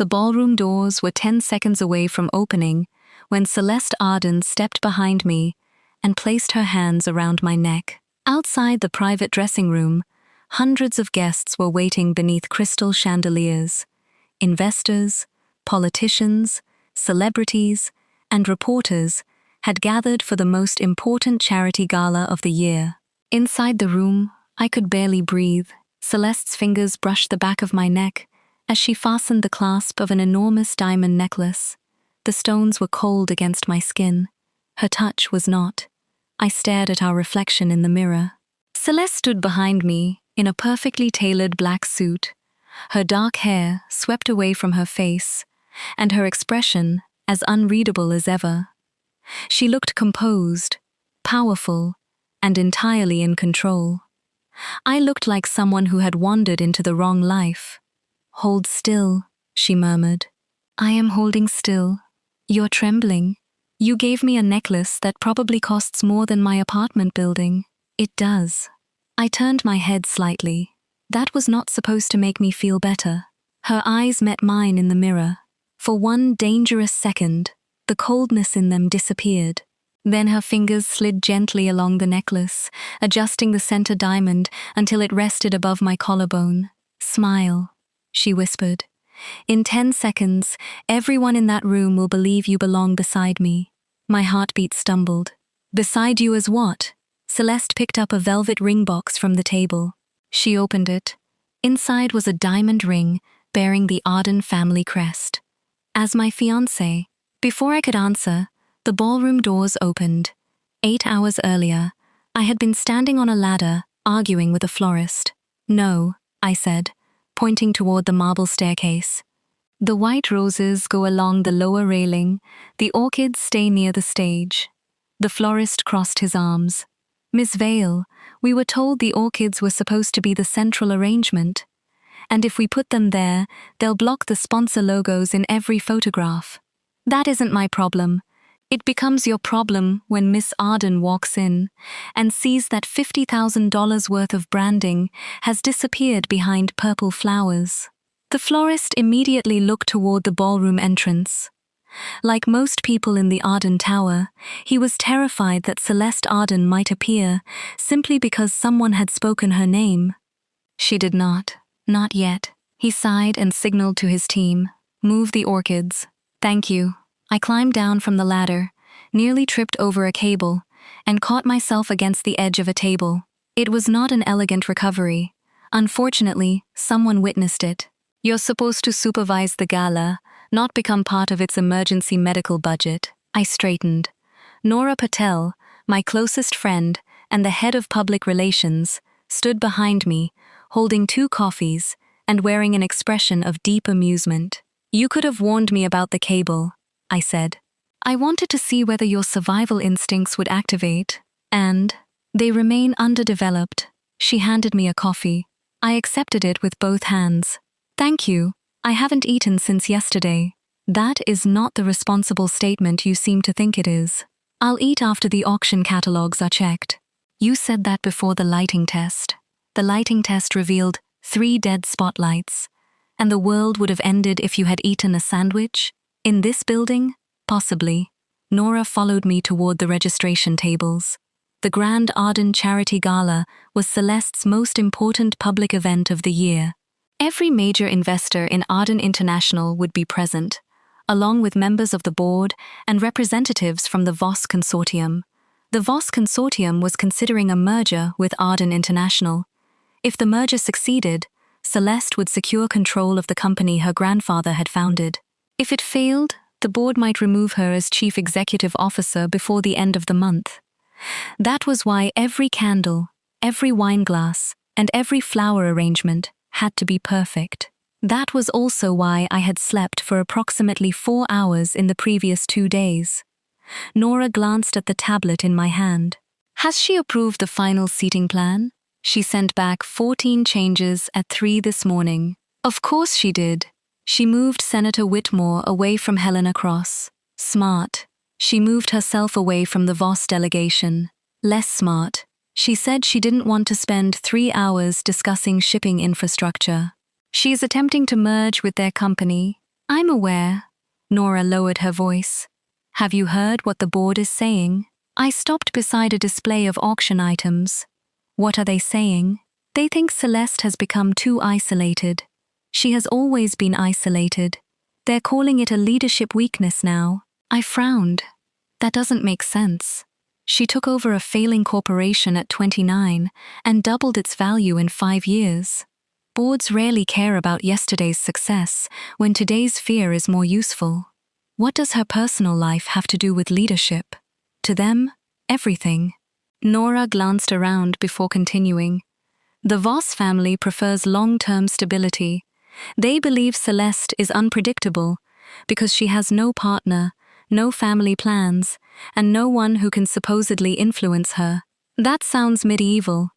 The ballroom doors were 10 seconds away from opening when Celeste Arden stepped behind me and placed her hands around my neck. Outside the private dressing room, hundreds of guests were waiting beneath crystal chandeliers. Investors, politicians, celebrities, and reporters had gathered for the most important charity gala of the year. Inside the room, I could barely breathe. Celeste's fingers brushed the back of my neck as she fastened the clasp of an enormous diamond necklace. The stones were cold against my skin. Her touch was not. I stared at our reflection in the mirror. Celeste stood behind me in a perfectly tailored black suit, her dark hair swept away from her face, and her expression as unreadable as ever. She looked composed, powerful, and entirely in control. I looked like someone who had wandered into the wrong life. "Hold still," she murmured. "I am holding still. You're trembling. You gave me a necklace that probably costs more than my apartment building." "It does." I turned my head slightly. That was not supposed to make me feel better. Her eyes met mine in the mirror. For one dangerous second, the coldness in them disappeared. Then her fingers slid gently along the necklace, adjusting the center diamond until it rested above my collarbone. "Smile," she whispered. "In 10 seconds, everyone in that room will believe you belong beside me." My heartbeat stumbled. "Beside you as what?" Celeste picked up a velvet ring box from the table. She opened it. Inside was a diamond ring bearing the Arden family crest. "As my fiancé." Before I could answer, the ballroom doors opened. 8 hours earlier, I had been standing on a ladder, arguing with a florist. "No," I said, pointing toward the marble staircase. "The white roses go along the lower railing, the orchids stay near the stage." The florist crossed his arms. "Miss Vale, we were told the orchids were supposed to be the central arrangement. And if we put them there, they'll block the sponsor logos in every photograph. That isn't my problem. It becomes your problem when Miss Arden walks in and sees that $50,000 worth of branding has disappeared behind purple flowers." The florist immediately looked toward the ballroom entrance. Like most people in the Arden Tower, he was terrified that Celeste Arden might appear simply because someone had spoken her name. She did not yet. He sighed and signaled to his team, "Move the orchids." "Thank you." I climbed down from the ladder, nearly tripped over a cable, and caught myself against the edge of a table. It was not an elegant recovery. Unfortunately, someone witnessed it. "You're supposed to supervise the gala, not become part of its emergency medical budget." I straightened. Nora Patel, my closest friend and the head of public relations, stood behind me, holding 2 coffees and wearing an expression of deep amusement. "You could have warned me about the cable," I said. "I wanted to see whether your survival instincts would activate, and they remain underdeveloped." She handed me a coffee. I accepted it with both hands. "Thank you. I haven't eaten since yesterday." "That is not the responsible statement you seem to think it is. I'll eat after the auction catalogs are checked." "You said that before the lighting test." The lighting test revealed 3 dead spotlights, and the world would have ended if you had eaten a sandwich? In this building? Possibly. Nora followed me toward the registration tables. The Grand Arden Charity Gala was Celeste's most important public event of the year. Every major investor in Arden International would be present, along with members of the board and representatives from the Voss Consortium. The Voss Consortium was considering a merger with Arden International. If the merger succeeded, Celeste would secure control of the company her grandfather had founded. If it failed, the board might remove her as chief executive officer before the end of the month. That was why every candle, every wine glass, and every flower arrangement had to be perfect. That was also why I had slept for approximately 4 hours in the previous 2 days. Nora glanced at the tablet in my hand. "Has she approved the final seating plan?" She sent back 14 changes at 3 this morning. Of course she did. She moved Senator Whitmore away from Helena Cross. Smart. She moved herself away from the Voss delegation. Less smart. She said she didn't want to spend 3 hours discussing shipping infrastructure. She's attempting to merge with their company. I'm aware. Nora lowered her voice. Have you heard what the board is saying? I stopped beside a display of auction items. What are they saying? They think Celeste has become too isolated. She has always been isolated. They're calling it a leadership weakness now. I frowned. That doesn't make sense. She took over a failing corporation at 29 and doubled its value in 5 years. Boards rarely care about yesterday's success when today's fear is more useful. What does her personal life have to do with leadership? To them, everything. Nora glanced around before continuing. The Voss family prefers long-term stability. They believe Celeste is unpredictable because she has no partner, no family plans, and no one who can supposedly influence her. That sounds medieval.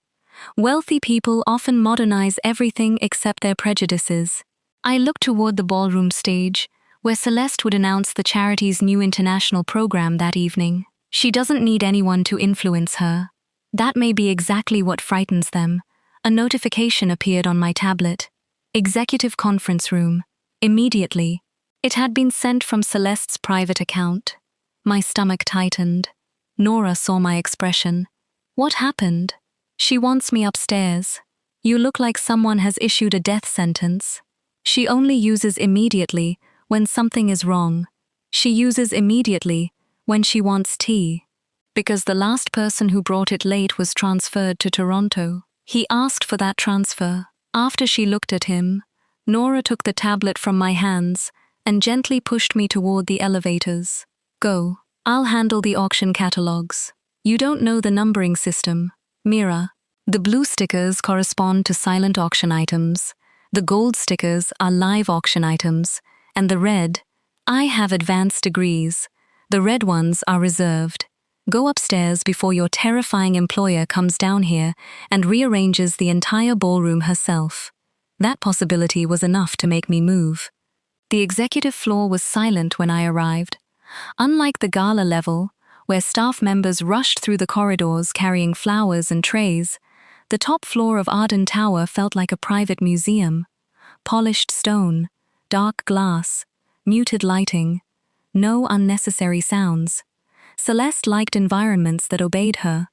Wealthy people often modernize everything except their prejudices. I looked toward the ballroom stage, where Celeste would announce the charity's new international program that evening. She doesn't need anyone to influence her. That may be exactly what frightens them. A notification appeared on my tablet. Executive conference room. Immediately. It had been sent from Celeste's private account. My stomach tightened. Nora saw my expression. What happened? She wants me upstairs. You look like someone has issued a death sentence. She only uses immediately when something is wrong. She uses immediately when she wants tea. Because the last person who brought it late was transferred to Toronto. He asked for that transfer. After she looked at him, Nora took the tablet from my hands and gently pushed me toward the elevators. Go. I'll handle the auction catalogs. You don't know the numbering system. Mira. The blue stickers correspond to silent auction items. The gold stickers are live auction items. And the red, I have advanced degrees. The red ones are reserved. Go upstairs before your terrifying employer comes down here and rearranges the entire ballroom herself. That possibility was enough to make me move. The executive floor was silent when I arrived. Unlike the gala level, where staff members rushed through the corridors carrying flowers and trays, the top floor of Arden Tower felt like a private museum. Polished stone, dark glass, muted lighting, no unnecessary sounds. Celeste liked environments that obeyed her.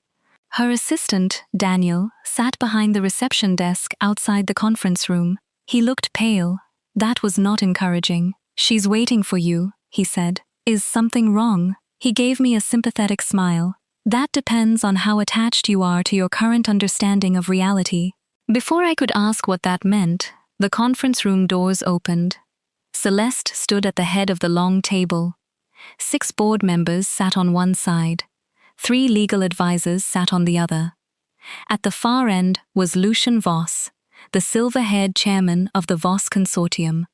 Her assistant, Daniel, sat behind the reception desk outside the conference room. He looked pale. That was not encouraging. She's waiting for you, he said. Is something wrong? He gave me a sympathetic smile. That depends on how attached you are to your current understanding of reality. Before I could ask what that meant, the conference room doors opened. Celeste stood at the head of the long table. 6 board members sat on one side. 3 legal advisors sat on the other. At the far end was Lucian Voss, the silver-haired chairman of the Voss Consortium.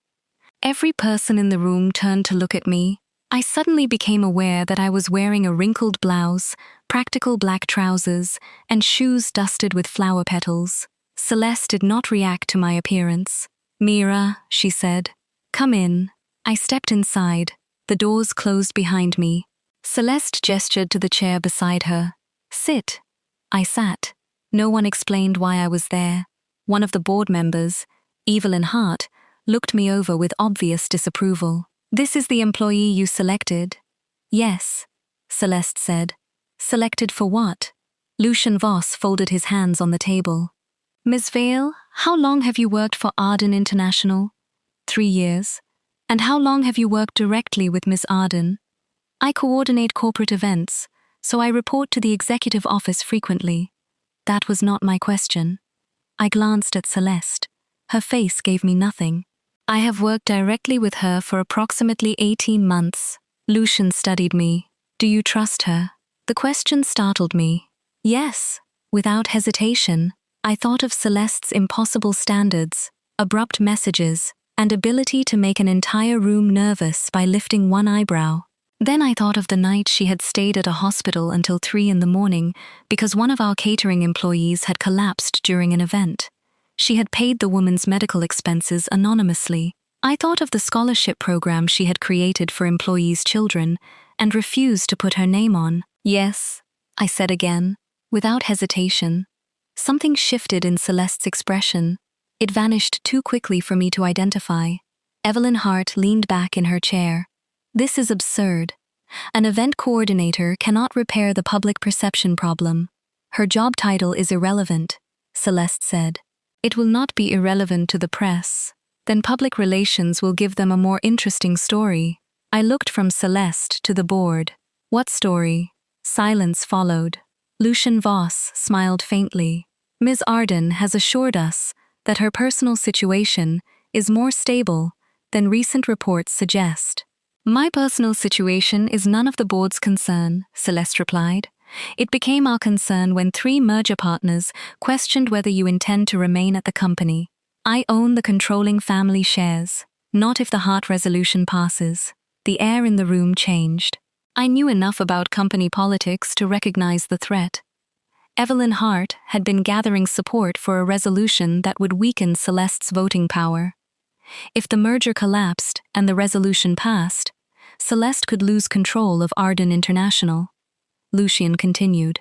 Every person in the room turned to look at me. I suddenly became aware that I was wearing a wrinkled blouse, practical black trousers, and shoes dusted with flower petals. Celeste did not react to my appearance. Mira, she said. Come in. I stepped inside. The doors closed behind me. Celeste gestured to the chair beside her. Sit. I sat. No one explained why I was there. One of the board members, evil in heart, looked me over with obvious disapproval. This is the employee you selected. Yes, Celeste said. Selected for what? Lucian Voss folded his hands on the table. Ms. Vale, how long have you worked for Arden International? 3 years. And how long have you worked directly with Ms. Arden? I coordinate corporate events, so I report to the executive office frequently. That was not my question. I glanced at Celeste. Her face gave me nothing. I have worked directly with her for approximately 18 months. Lucian studied me. Do you trust her? The question startled me. Yes, without hesitation. I thought of Celeste's impossible standards, abrupt messages, and ability to make an entire room nervous by lifting one eyebrow. Then I thought of the night she had stayed at a hospital until 3 in the morning because one of our catering employees had collapsed during an event. She had paid the woman's medical expenses anonymously. I thought of the scholarship program she had created for employees' children and refused to put her name on. Yes, I said again, without hesitation. Something shifted in Celeste's expression. It vanished too quickly for me to identify. Evelyn Hart leaned back in her chair. This is absurd. An event coordinator cannot repair the public perception problem. Her job title is irrelevant, Celeste said. It will not be irrelevant to the press. Then public relations will give them a more interesting story. I looked from Celeste to the board. What story? Silence followed. Lucian Voss smiled faintly. Ms. Arden has assured us that her personal situation is more stable than recent reports suggest. My personal situation is none of the board's concern, Celeste replied. It became our concern when 3 merger partners questioned whether you intend to remain at the company. I own the controlling family shares, not if the Hart resolution passes. The air in the room changed. I knew enough about company politics to recognize the threat. Evelyn Hart had been gathering support for a resolution that would weaken Celeste's voting power. If the merger collapsed and the resolution passed, Celeste could lose control of Arden International. Lucian continued.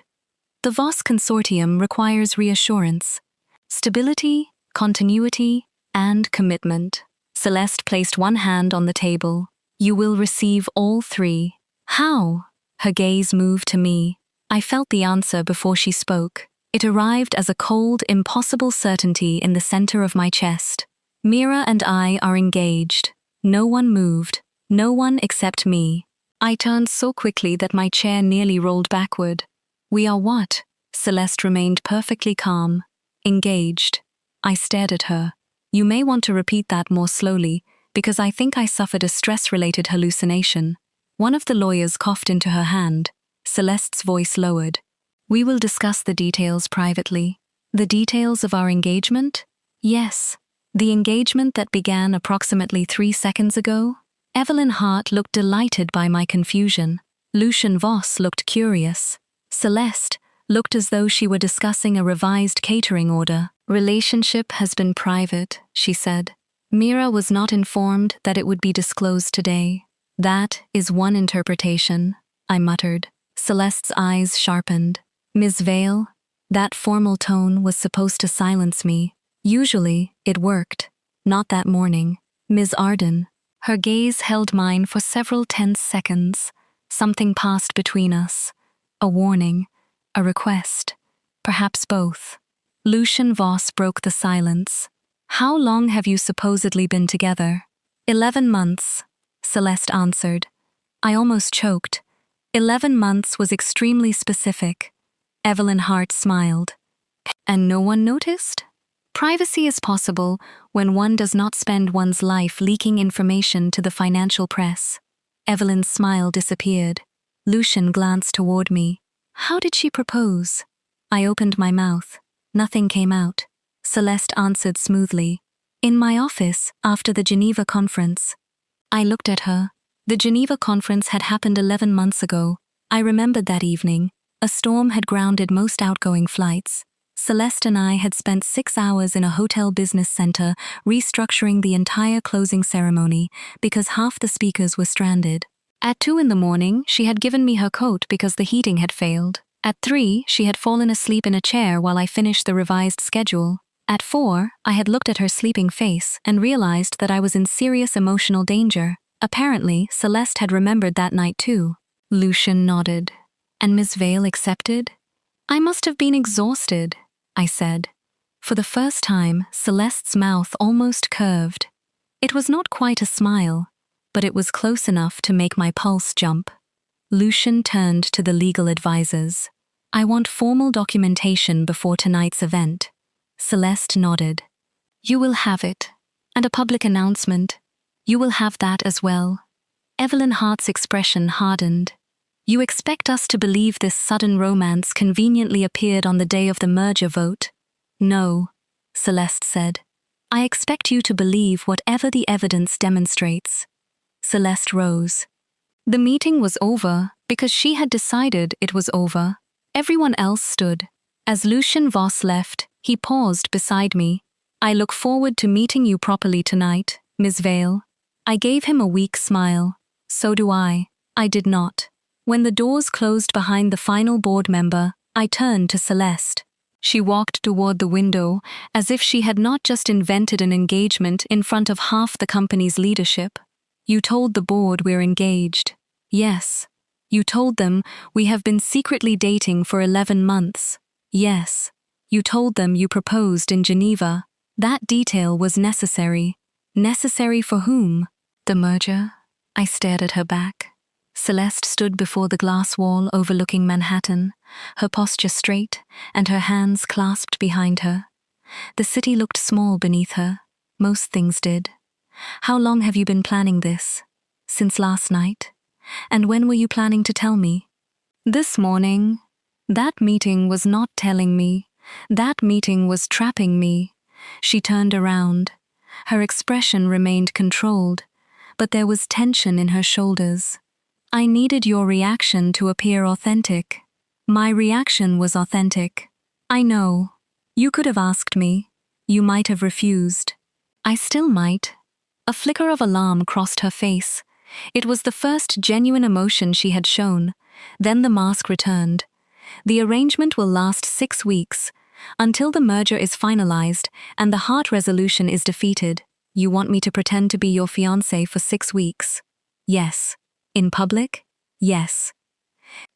The Voss Consortium requires reassurance, stability, continuity, and commitment. Celeste placed one hand on the table. You will receive all 3. How? Her gaze moved to me. I felt the answer before she spoke. It arrived as a cold, impossible certainty in the center of my chest. Mira and I are engaged. No one moved. No one except me. I turned so quickly that my chair nearly rolled backward. We are what? Celeste remained perfectly calm. Engaged. I stared at her. You may want to repeat that more slowly, because I think I suffered a stress-related hallucination. One of the lawyers coughed into her hand. Celeste's voice lowered. We will discuss the details privately. The details of our engagement? Yes. The engagement that began approximately 3 seconds ago? Evelyn Hart looked delighted by my confusion. Lucian Voss looked curious. Celeste looked as though she were discussing a revised catering order. Relationship has been private, she said. Mira was not informed that it would be disclosed today. That is one interpretation, I muttered. Celeste's eyes sharpened. Ms. Vale, that formal tone was supposed to silence me. Usually, it worked. Not that morning. Ms. Arden. Her gaze held mine for several tense seconds. Something passed between us. A warning. A request. Perhaps both. Lucian Voss broke the silence. How long have you supposedly been together? 11 months, Celeste answered. I almost choked. 11 months was extremely specific. Evelyn Hart smiled. And no one noticed? Privacy is possible when one does not spend one's life leaking information to the financial press. Evelyn's smile disappeared. Lucian glanced toward me. How did she propose? I opened my mouth. Nothing came out. Celeste answered smoothly. In my office, after the Geneva conference. I looked at her. The Geneva conference had happened 11 months ago. I remembered that evening. A storm had grounded most outgoing flights. Celeste and I had spent 6 hours in a hotel business center restructuring the entire closing ceremony because half the speakers were stranded. At 2 in the morning, she had given me her coat because the heating had failed. At 3, she had fallen asleep in a chair while I finished the revised schedule. At 4, I had looked at her sleeping face and realized that I was in serious emotional danger. Apparently, Celeste had remembered that night too. Lucian nodded. And Miss Vale accepted? I must have been exhausted, I said. For the first time, Celeste's mouth almost curved. It was not quite a smile, but it was close enough to make my pulse jump. Lucian turned to the legal advisors. I want formal documentation before tonight's event. Celeste nodded. You will have it. And a public announcement. You will have that as well. Evelyn Hart's expression hardened. You expect us to believe this sudden romance conveniently appeared on the day of the merger vote? No, Celeste said. I expect you to believe whatever the evidence demonstrates. Celeste rose. The meeting was over because she had decided it was over. Everyone else stood. As Lucian Voss left, he paused beside me. I look forward to meeting you properly tonight, Ms. Vale. I gave him a weak smile. So do I. I did not. When the doors closed behind the final board member, I turned to Celeste. She walked toward the window as if she had not just invented an engagement in front of half the company's leadership. You told the board we're engaged. Yes. You told them we have been secretly dating for 11 months. Yes. You told them you proposed in Geneva. That detail was necessary. Necessary for whom? The merger? I stared at her back. Celeste stood before the glass wall overlooking Manhattan, her posture straight and her hands clasped behind her. The city looked small beneath her. Most things did. How long have you been planning this? Since last night? And when were you planning to tell me? This morning. That meeting was not telling me. That meeting was trapping me. She turned around. Her expression remained controlled, but there was tension in her shoulders. I needed your reaction to appear authentic. My reaction was authentic. I know. You could have asked me. You might have refused. I still might. A flicker of alarm crossed her face. It was the first genuine emotion she had shown. Then the mask returned. The arrangement will last 6 weeks, until the merger is finalized and the heart resolution is defeated. You want me to pretend to be your fiancé for 6 weeks? Yes. In public? Yes.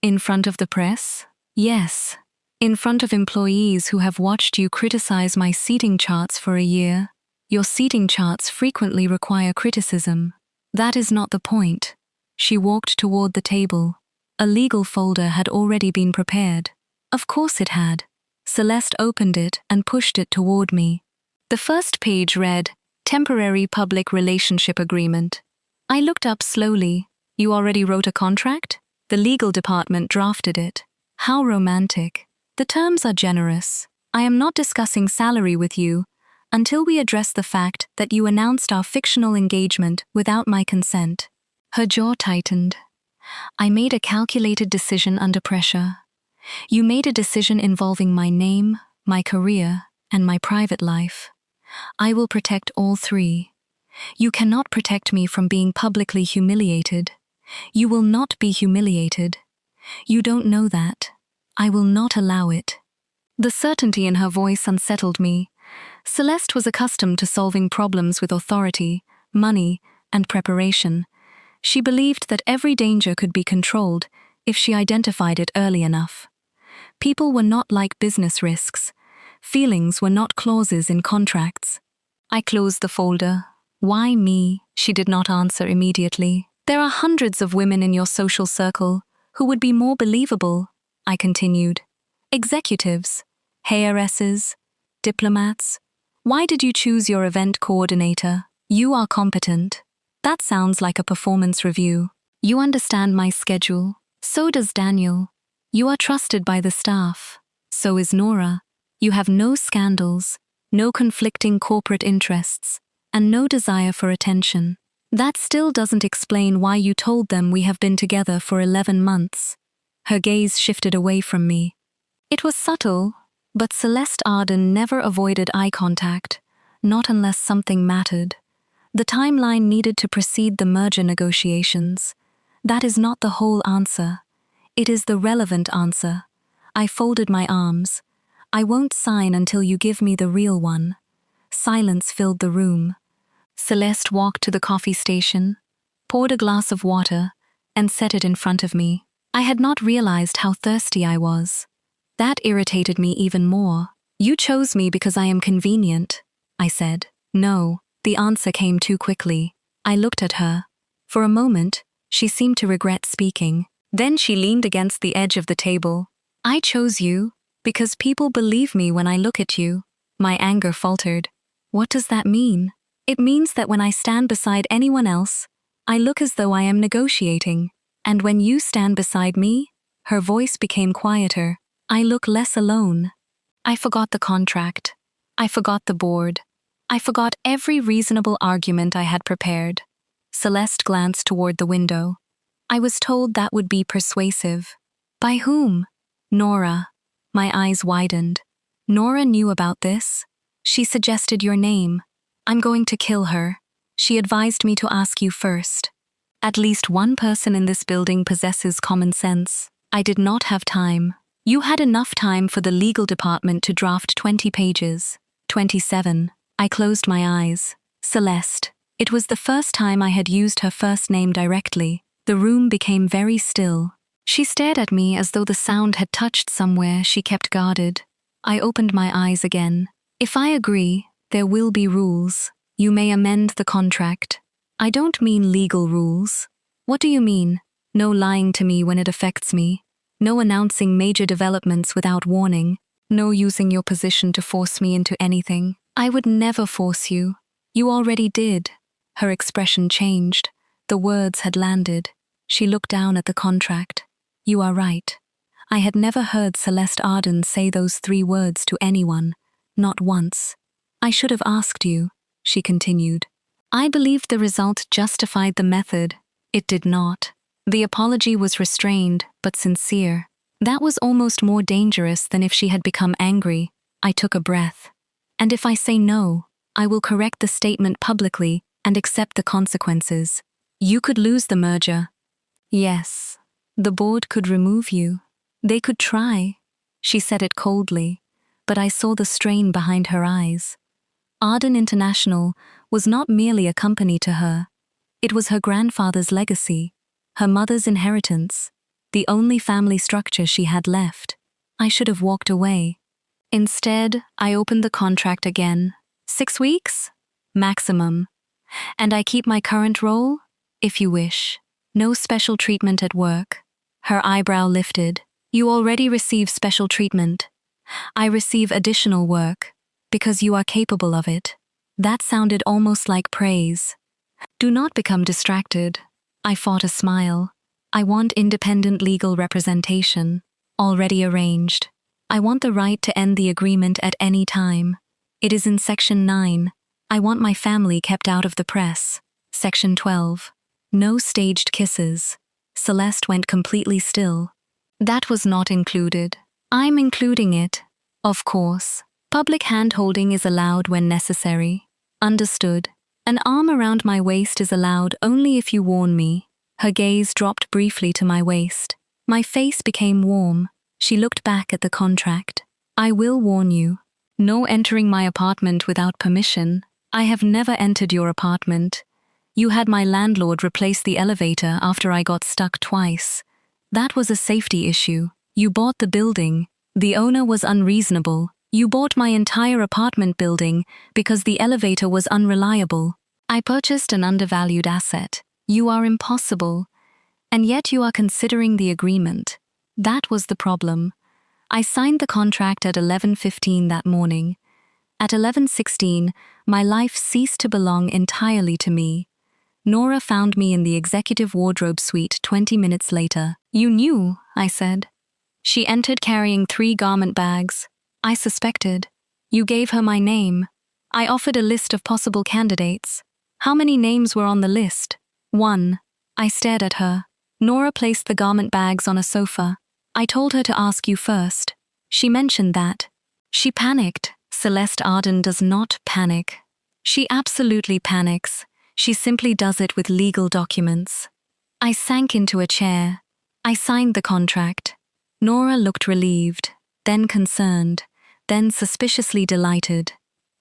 In front of the press? Yes. In front of employees who have watched you criticize my seating charts for a year? Your seating charts frequently require criticism. That is not the point. She walked toward the table. A legal folder had already been prepared. Of course it had. Celeste opened it and pushed it toward me. The first page read, Temporary Public Relationship Agreement. I looked up slowly. You already wrote a contract? The legal department drafted it. How romantic. The terms are generous. I am not discussing salary with you until we address the fact that you announced our fictional engagement without my consent. Her jaw tightened. I made a calculated decision under pressure. You made a decision involving my name, my career, and my private life. I will protect all three. You cannot protect me from being publicly humiliated. You will not be humiliated. You don't know that. I will not allow it. The certainty in her voice unsettled me. Celeste was accustomed to solving problems with authority, money, and preparation. She believed that every danger could be controlled if she identified it early enough. People were not like business risks. Feelings were not clauses in contracts. I closed the folder. Why me? She did not answer immediately. There are hundreds of women in your social circle who would be more believable, I continued. Executives, heiresses, diplomats. Why did you choose your event coordinator? You are competent. That sounds like a performance review. You understand my schedule. So does Daniel. You are trusted by the staff. So is Nora. You have no scandals, no conflicting corporate interests, and no desire for attention. That still doesn't explain why you told them we have been together for 11 months. Her gaze shifted away from me. It was subtle, but Celeste Arden never avoided eye contact, not unless something mattered. The timeline needed to precede the merger negotiations. That is not the whole answer. It is the relevant answer. I folded my arms. I won't sign until you give me the real one. Silence filled the room. Celeste walked to the coffee station, poured a glass of water, and set it in front of me. I had not realized how thirsty I was. That irritated me even more. You chose me because I am convenient, I said. No, the answer came too quickly. I looked at her. For a moment, she seemed to regret speaking. Then she leaned against the edge of the table. I chose you because people believe me when I look at you. My anger faltered. What does that mean? It means that when I stand beside anyone else, I look as though I am negotiating. And when you stand beside me, her voice became quieter. I look less alone. I forgot the contract. I forgot the board. I forgot every reasonable argument I had prepared. Celeste glanced toward the window. I was told that would be persuasive. By whom? Nora. My eyes widened. Nora knew about this. She suggested your name. I'm going to kill her. She advised me to ask you first. At least one person in this building possesses common sense. I did not have time. You had enough time for the legal department to draft 20 pages. 27. I closed my eyes. Celeste. It was the first time I had used her first name directly. The room became very still. She stared at me as though the sound had touched somewhere she kept guarded. I opened my eyes again. If I agree, there will be rules. You may amend the contract. I don't mean legal rules. What do you mean? No lying to me when it affects me. No announcing major developments without warning. No using your position to force me into anything. I would never force you. You already did. Her expression changed. The words had landed. She looked down at the contract. You are right. I had never heard Celeste Arden say those 3 words to anyone. Not once. I should have asked you, she continued. I believed the result justified the method. It did not. The apology was restrained, but sincere. That was almost more dangerous than if she had become angry. I took a breath. And if I say no, I will correct the statement publicly and accept the consequences. You could lose the merger. Yes. The board could remove you. They could try. She said it coldly, but I saw the strain behind her eyes. Arden International was not merely a company to her. It was her grandfather's legacy, her mother's inheritance, the only family structure she had left. I should have walked away. Instead, I opened the contract again. 6 weeks? Maximum. And I keep my current role? If you wish. No special treatment at work. Her eyebrow lifted. You already receive special treatment. I receive additional work, because you are capable of it. That sounded almost like praise. Do not become distracted. I fought a smile. I want independent legal representation, already arranged. I want the right to end the agreement at any time. It is in Section 9. I want my family kept out of the press. Section 12. No staged kisses. Celeste went completely still. That was not included. I'm including it. Of course. Public hand-holding is allowed when necessary. Understood. An arm around my waist is allowed only if you warn me. Her gaze dropped briefly to my waist. My face became warm. She looked back at the contract. I will warn you. No entering my apartment without permission. I have never entered your apartment. You had my landlord replace the elevator after I got stuck twice. That was a safety issue. You bought the building. The owner was unreasonable. You bought my entire apartment building because the elevator was unreliable. I purchased an undervalued asset. You are impossible. And yet you are considering the agreement. That was the problem. I signed the contract at 11:15 that morning. At 11:16, my life ceased to belong entirely to me. Nora found me in the executive wardrobe suite 20 minutes later. You knew, I said. She entered carrying 3 garment bags. I suspected. You gave her my name. I offered a list of possible candidates. How many names were on the list? 1. I stared at her. Nora placed the garment bags on a sofa. I told her to ask you first. She mentioned that. She panicked. Celeste Arden does not panic. She absolutely panics. She simply does it with legal documents. I sank into a chair. I signed the contract. Nora looked relieved, then concerned, then suspiciously delighted.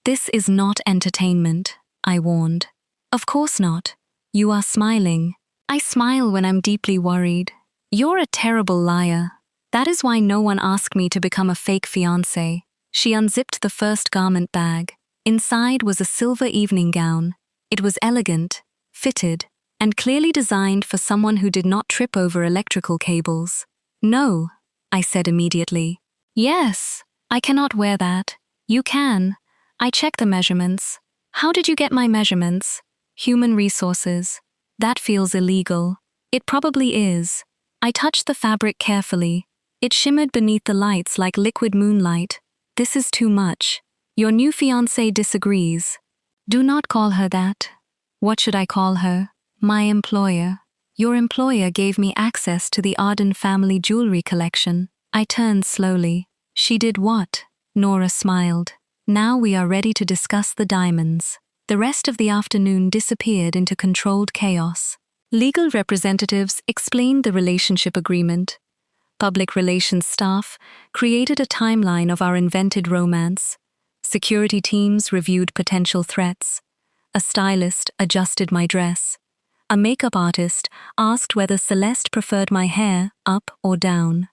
This is not entertainment, I warned. Of course not. You are smiling. I smile when I'm deeply worried. You're a terrible liar. That is why no one asked me to become a fake fiancée. She unzipped the first garment bag. Inside was a silver evening gown. It was elegant, fitted, and clearly designed for someone who did not trip over electrical cables. No, I said immediately. Yes, I cannot wear that. You can. I checked the measurements. How did you get my measurements? Human resources. That feels illegal. It probably is. I touched the fabric carefully. It shimmered beneath the lights like liquid moonlight. This is too much. Your new fiancé disagrees. Do not call her that. What should I call her? My employer. Your employer gave me access to the Arden family jewelry collection. I turned slowly. She did what? Nora smiled. Now we are ready to discuss the diamonds. The rest of the afternoon disappeared into controlled chaos. Legal representatives explained the relationship agreement. public relations staff created a timeline of our invented romance. Security teams reviewed potential threats. A stylist adjusted my dress. A makeup artist asked whether Celeste preferred my hair up or down.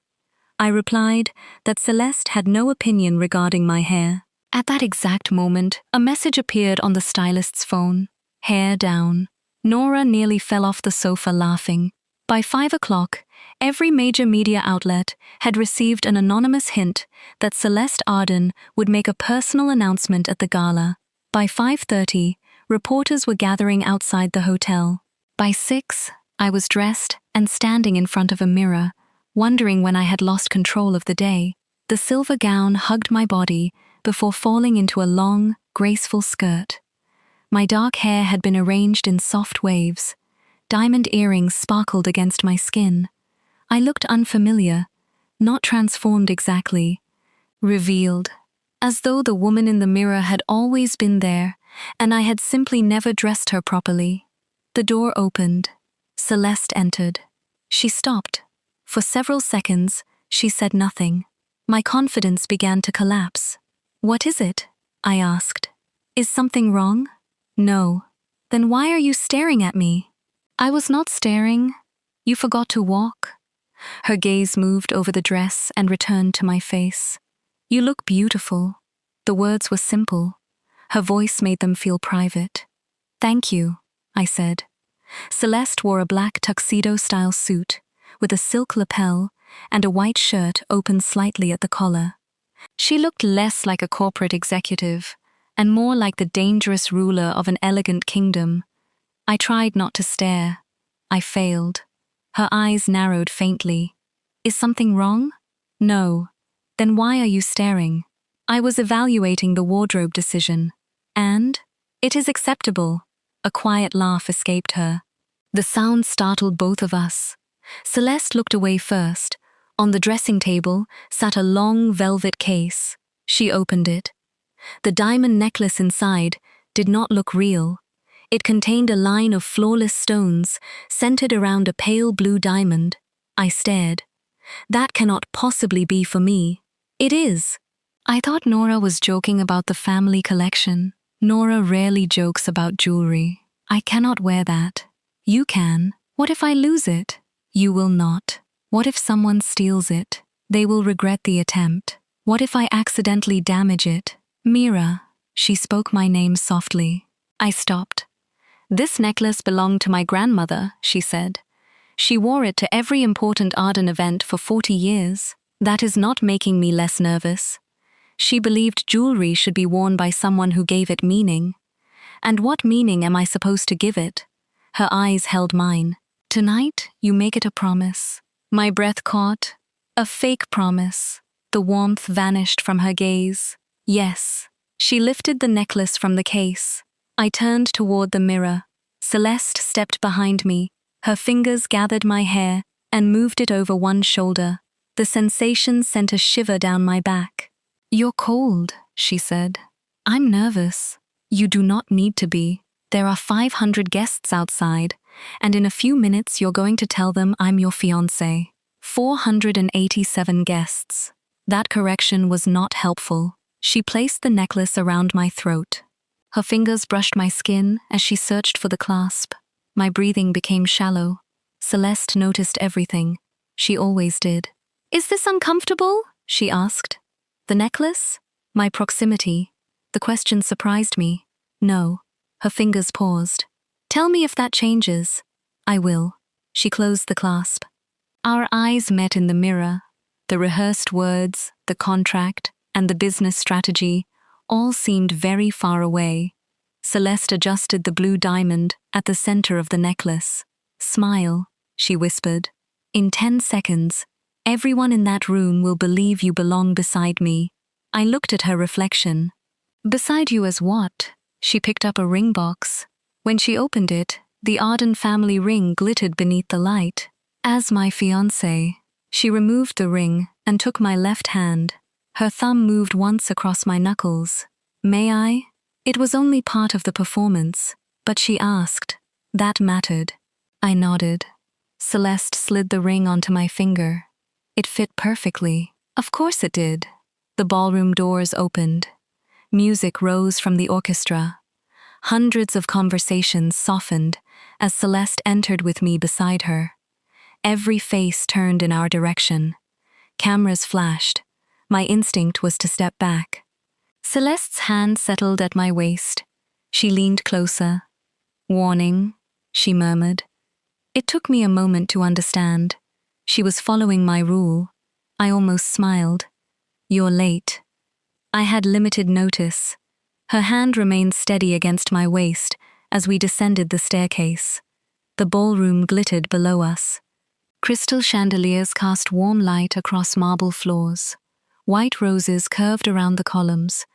I replied that Celeste had no opinion regarding my hair. At that exact moment, a message appeared on the stylist's phone. Hair down. Nora nearly fell off the sofa laughing. By 5 o'clock, every major media outlet had received an anonymous hint that Celeste Arden would make a personal announcement at the gala. By 5:30, reporters were gathering outside the hotel. By 6, I was dressed and standing in front of a mirror, wondering when I had lost control of the day. The silver gown hugged my body before falling into a long, graceful skirt. My dark hair had been arranged in soft waves. Diamond earrings sparkled against my skin. I looked unfamiliar, not transformed exactly, revealed, as though the woman in the mirror had always been there, and I had simply never dressed her properly. The door opened. Celeste entered. She stopped. For several seconds, she said nothing. My confidence began to collapse. "What is it?" I asked. "Is something wrong?" "No." "Then why are you staring at me?" "I was not staring. You forgot to walk." Her gaze moved over the dress and returned to my face. "You look beautiful." The words were simple. Her voice made them feel private. "Thank you," I said. Celeste wore a black tuxedo-style suit, with a silk lapel and a white shirt open slightly at the collar. She looked less like a corporate executive and more like the dangerous ruler of an elegant kingdom. I tried not to stare. I failed. Her eyes narrowed faintly. "Is something wrong?" "No." "Then why are you staring?" "I was evaluating the wardrobe decision." "And?" "It is acceptable." A quiet laugh escaped her. The sound startled both of us. Celeste looked away first. On the dressing table sat a long velvet case. She opened it. The diamond necklace inside did not look real. It contained a line of flawless stones centered around a pale blue diamond. I stared. "That cannot possibly be for me." "It is." I thought Nora was joking about the family collection. Nora rarely jokes about jewelry. "I cannot wear that." "You can." "What if I lose it?" "You will not." "What if someone steals it?" "They will regret the attempt." "What if I accidentally damage it?" "Mira." She spoke my name softly. I stopped. "This necklace belonged to my grandmother," she said. "She wore it to every important Arden event for 40 years. That is not making me less nervous. She believed jewelry should be worn by someone who gave it meaning. And what meaning am I supposed to give it?" Her eyes held mine. "Tonight, you make it a promise." My breath caught. A fake promise. The warmth vanished from her gaze. "Yes." She lifted the necklace from the case. I turned toward the mirror. Celeste stepped behind me. Her fingers gathered my hair and moved it over one shoulder. The sensation sent a shiver down my back. "You're cold," she said. "I'm nervous." "You do not need to be. There are 500 guests outside, and in a few minutes you're going to tell them I'm your fiancé." 487 guests. That correction was not helpful. She placed the necklace around my throat. Her fingers brushed my skin as she searched for the clasp. My breathing became shallow. Celeste noticed everything. She always did. "Is this uncomfortable?" she asked. "The necklace?" "My proximity." The question surprised me. "No." Her fingers paused. "Tell me if that changes." "I will." She closed the clasp. Our eyes met in the mirror. The rehearsed words, the contract, and the business strategy all seemed very far away. Celeste adjusted the blue diamond at the center of the necklace. "Smile," she whispered. "In 10 seconds, everyone in that room will believe you belong beside me." I looked at her reflection. "Beside you as what?" She picked up a ring box. When she opened it, the Arden family ring glittered beneath the light. "As my fiancé." She removed the ring and took my left hand. Her thumb moved once across my knuckles. "May I?" It was only part of the performance, but she asked. That mattered. I nodded. Celeste slid the ring onto my finger. It fit perfectly. Of course it did. The ballroom doors opened. Music rose from the orchestra. Hundreds of conversations softened as Celeste entered with me beside her. Every face turned in our direction. Cameras flashed. My instinct was to step back. Celeste's hand settled at my waist. She leaned closer. "Warning," she murmured. It took me a moment to understand. She was following my rule. I almost smiled. "You're late." I had limited notice. Her hand remained steady against my waist as we descended the staircase. The ballroom glittered below us. Crystal chandeliers cast warm light across marble floors. White roses curved around the columns.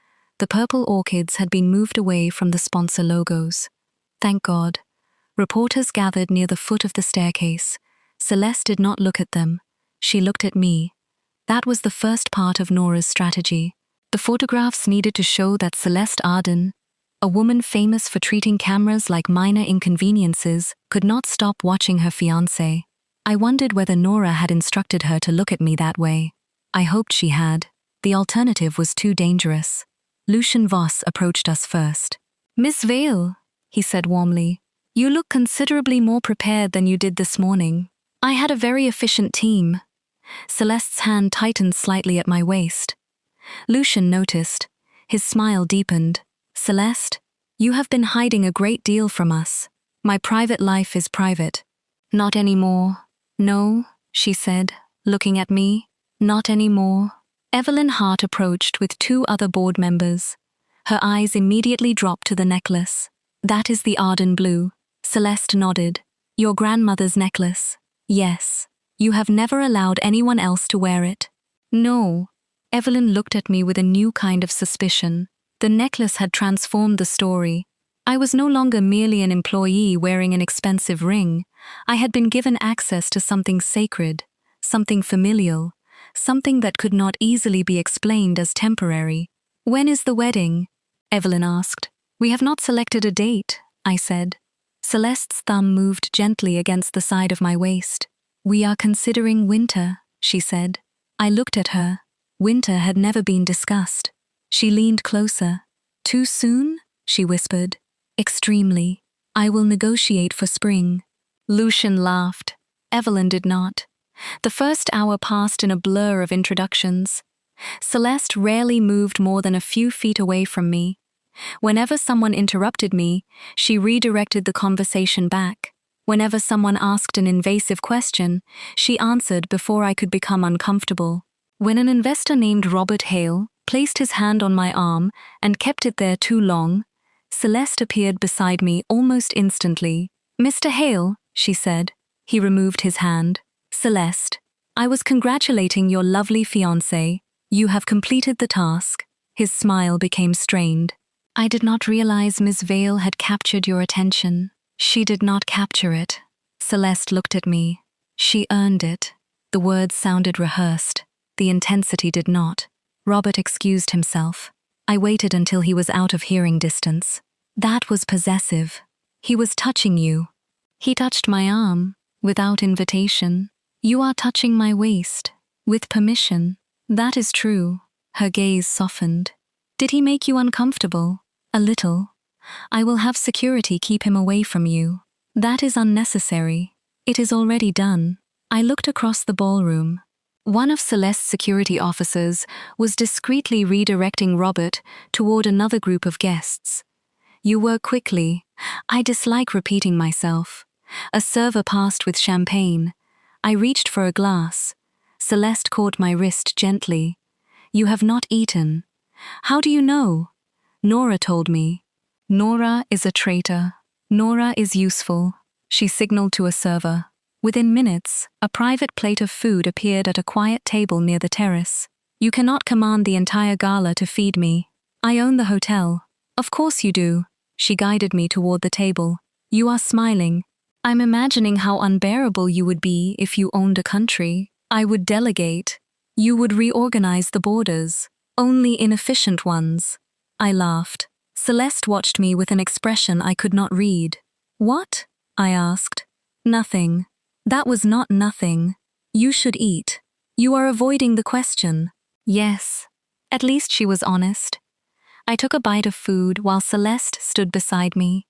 The purple orchids had been moved away from the sponsor logos. Thank God. Reporters gathered near the foot of the staircase. Celeste did not look at them. She looked at me. That was the first part of Nora's strategy. The photographs needed to show that Celeste Arden, a woman famous for treating cameras like minor inconveniences, could not stop watching her fiancé. I wondered whether Nora had instructed her to look at me that way. I hoped she had. The alternative was too dangerous. Lucian Voss approached us first. "Miss Vale," he said warmly, "you look considerably more prepared than you did this morning. I had a very efficient team." Celeste's hand tightened slightly at my waist. Lucian noticed. His smile deepened. "Celeste, you have been hiding a great deal from us. My private life is private." "Not anymore." "No," she said, looking at me. "Not anymore." Evelyn Hart approached with 2 other board members. Her eyes immediately dropped to the necklace. "That is the Arden blue." Celeste nodded. "Your grandmother's necklace?" "Yes. You have never allowed anyone else to wear it?" "No." Evelyn looked at me with a new kind of suspicion. The necklace had transformed the story. I was no longer merely an employee wearing an expensive ring. I had been given access to something sacred, something familial, something that could not easily be explained as temporary. "When is the wedding?" Evelyn asked. "We have not selected a date," I said. Celeste's thumb moved gently against the side of my waist. "We are considering winter," she said. I looked at her. Winter had never been discussed. She leaned closer. "Too soon?" she whispered. "Extremely. I will negotiate for spring." Lucian laughed. Evelyn did not. The first hour passed in a blur of introductions. Celeste rarely moved more than a few feet away from me. Whenever someone interrupted me, she redirected the conversation back. Whenever someone asked an invasive question, she answered before I could become uncomfortable. When an investor named Robert Hale placed his hand on my arm and kept it there too long, Celeste appeared beside me almost instantly. "Mr. Hale," she said. He removed his hand. "Celeste, I was congratulating your lovely fiancé. You have completed the task." His smile became strained. "I did not realize Miss Vale had captured your attention." "She did not capture it." Celeste looked at me. "She earned it." The words sounded rehearsed. The intensity did not. Robert excused himself. I waited until he was out of hearing distance. "That was possessive. He was touching you." "He touched my arm, without invitation." "You are touching my waist, with permission." "That is true." Her gaze softened. "Did he make you uncomfortable?" "A little." "I will have security keep him away from you." "That is unnecessary. It is already done." I looked across the ballroom. One of Celeste's security officers was discreetly redirecting Robert toward another group of guests. "You work quickly." I dislike repeating myself. A server passed with champagne. I reached for a glass. Celeste caught my wrist gently. "You have not eaten." "How do you know?" "Nora told me." "Nora is a traitor." "Nora is useful." She signaled to a server. Within minutes, a private plate of food appeared at a quiet table near the terrace. "You cannot command the entire gala to feed me. I own the hotel." "Of course you do." She guided me toward the table. "You are smiling. I'm imagining how unbearable you would be if you owned a country. I would delegate. You would reorganize the borders. Only inefficient ones." I laughed. Celeste watched me with an expression I could not read. "What?" I asked. "Nothing." "That was not nothing. You should eat." You are avoiding the question. Yes. At least she was honest. I took a bite of food while Celeste stood beside me.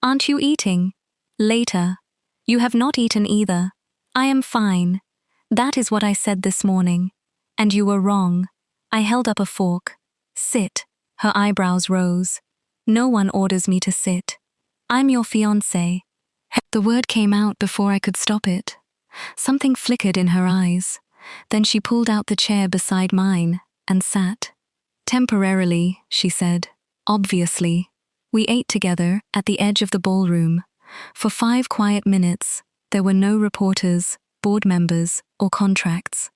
Aren't you eating? Later. You have not eaten either. I am fine. That is what I said this morning. And you were wrong. I held up a fork. Sit. Her eyebrows rose. No one orders me to sit. I'm your fiancé. The word came out before I could stop it. Something flickered in her eyes. Then she pulled out the chair beside mine and sat. Temporarily, she said. Obviously. We ate together at the edge of the ballroom. For 5 quiet minutes, there were no reporters, board members, or contracts.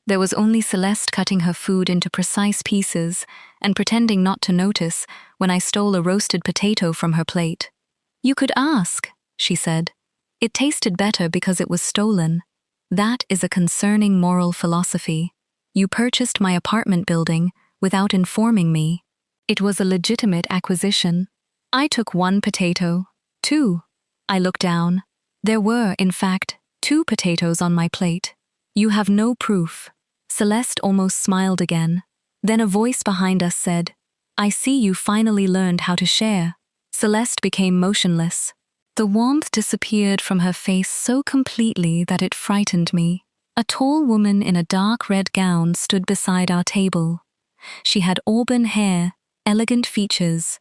There was only Celeste cutting her food into precise pieces and pretending not to notice when I stole a roasted potato from her plate. You could ask, she said. It tasted better because it was stolen. That is a concerning moral philosophy. You purchased my apartment building without informing me. It was a legitimate acquisition. I took 1 potato. 2. I looked down. There were, in fact, 2 potatoes on my plate. You have no proof. Celeste almost smiled again. Then a voice behind us said, I see you finally learned how to share. Celeste became motionless. The warmth disappeared from her face so completely that it frightened me. A tall woman in a dark red gown stood beside our table. She had auburn hair, elegant features,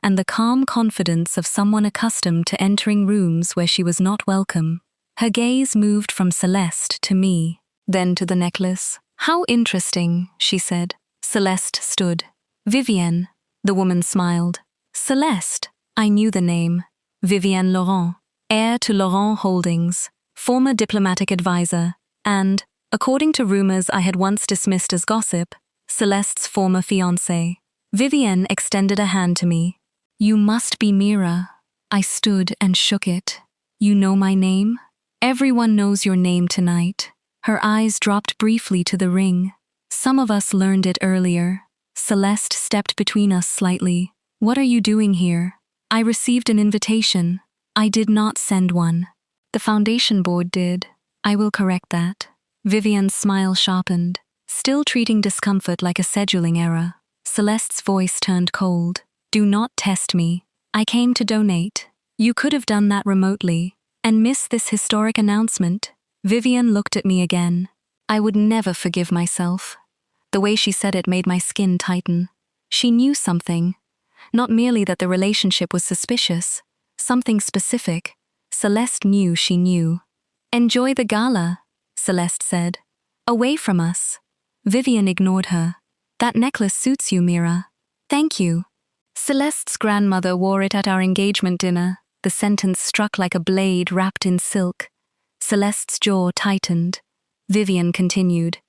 and the calm confidence of someone accustomed to entering rooms where she was not welcome. Her gaze moved from Celeste to me, then to the necklace. How interesting, she said. Celeste stood. Vivienne, the woman smiled. Celeste, I knew the name. Vivienne Laurent, heir to Laurent Holdings, former diplomatic advisor, and, according to rumors I had once dismissed as gossip, Celeste's former fiancé. Vivienne extended a hand to me. You must be Mira. I stood and shook it. You know my name? Everyone knows your name tonight. Her eyes dropped briefly to the ring. Some of us learned it earlier. Celeste stepped between us slightly. What are you doing here? I received an invitation. I did not send one. The foundation board did. I will correct that. Vivienne's smile sharpened, still treating discomfort like a scheduling error. Celeste's voice turned cold. Do not test me. I came to donate. You could have done that remotely and miss this historic announcement. Vivienne looked at me again. I would never forgive myself. The way she said it made my skin tighten. She knew something. Not merely that the relationship was suspicious, something specific. Celeste knew she knew. Enjoy the gala, Celeste said. Away from us. Vivienne ignored her. That necklace suits you, Mira. Thank you. Celeste's grandmother wore it at our engagement dinner. The sentence struck like a blade wrapped in silk. Celeste's jaw tightened. Vivienne continued.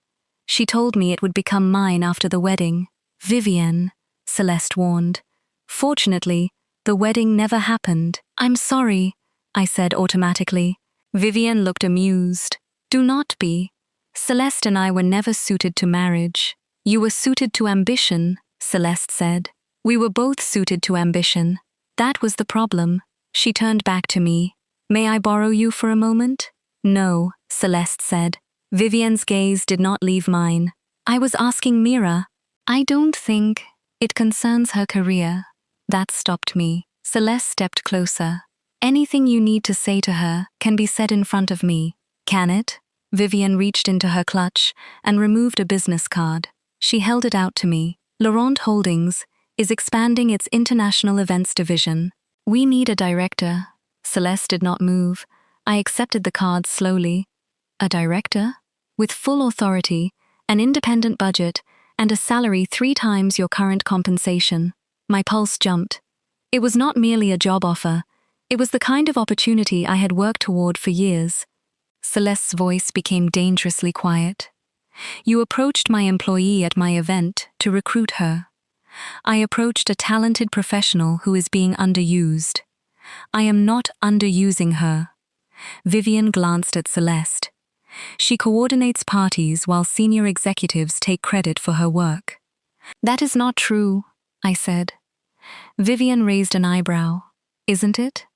She told me it would become mine after the wedding. Vivienne, Celeste warned. Fortunately, the wedding never happened. I'm sorry, I said automatically. Vivienne looked amused. Do not be. Celeste and I were never suited to marriage. You were suited to ambition, Celeste said. We were both suited to ambition. That was the problem. She turned back to me. May I borrow you for a moment? No, Celeste said. Vivienne's gaze did not leave mine. I was asking Mira. I don't think it concerns her career. That stopped me. Celeste stepped closer. Anything you need to say to her can be said in front of me. Can it? Vivienne reached into her clutch and removed a business card. She held it out to me. Laurent Holdings is expanding its international events division. We need a director. Celeste did not move. I accepted the card slowly. A director? With full authority, an independent budget, and a salary 3 times your current compensation. My pulse jumped. It was not merely a job offer. It was the kind of opportunity I had worked toward for years. Celeste's voice became dangerously quiet. You approached my employee at my event to recruit her. I approached a talented professional who is being underused. I am not underusing her. Vivienne glanced at Celeste. She coordinates parties while senior executives take credit for her work. That is not true, I said. Vivienne raised an eyebrow. Isn't it?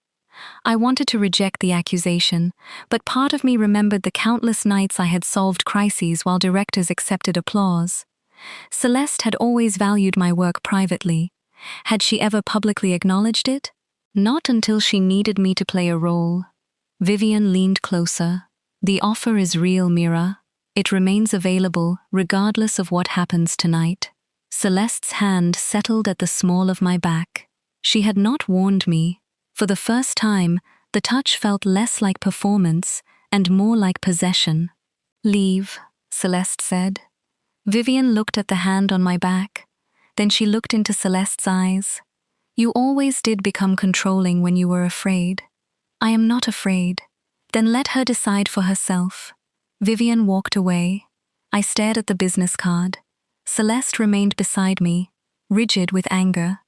I wanted to reject the accusation, but part of me remembered the countless nights I had solved crises while directors accepted applause. Celeste had always valued my work privately. Had she ever publicly acknowledged it? Not until she needed me to play a role. Vivian leaned closer. The offer is real, Mira. It remains available regardless of what happens tonight. Celeste's hand settled at the small of my back. She had not warned me. For the first time, the touch felt less like performance and more like possession. Leave, Celeste said. Vivian looked at the hand on my back. Then she looked into Celeste's eyes. You always did become controlling when you were afraid. I am not afraid. Then let her decide for herself. Vivian walked away. I stared at the business card. Celeste remained beside me, rigid with anger.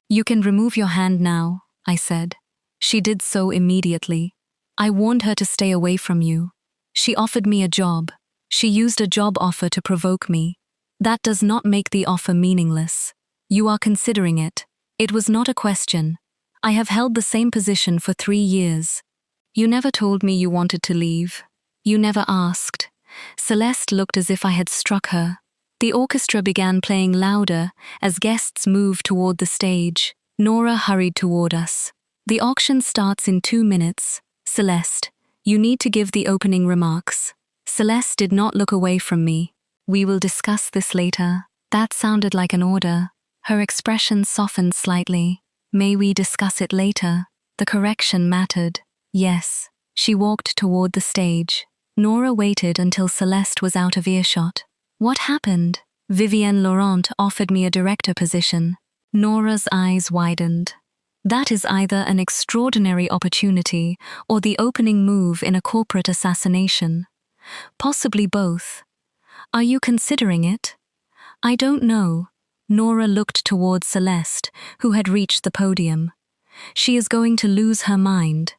You can remove your hand now, I said. She did so immediately. I warned her to stay away from you. She offered me a job. She used a job offer to provoke me. That does not make the offer meaningless. You are considering it. It was not a question. I have held the same position for 3 years. You never told me you wanted to leave. You never asked. Celeste looked as if I had struck her. The orchestra began playing louder as guests moved toward the stage. Nora hurried toward us. The auction starts in 2 minutes. Celeste, you need to give the opening remarks. Celeste did not look away from me. We will discuss this later. That sounded like an order. Her expression softened slightly. May we discuss it later? The correction mattered. Yes. She walked toward the stage. Nora waited until Celeste was out of earshot. What happened? Vivienne Laurent offered me a director position. Nora's eyes widened. That is either an extraordinary opportunity or the opening move in a corporate assassination. Possibly both. Are you considering it? I don't know. Nora looked toward Celeste, who had reached the podium. She is going to lose her mind.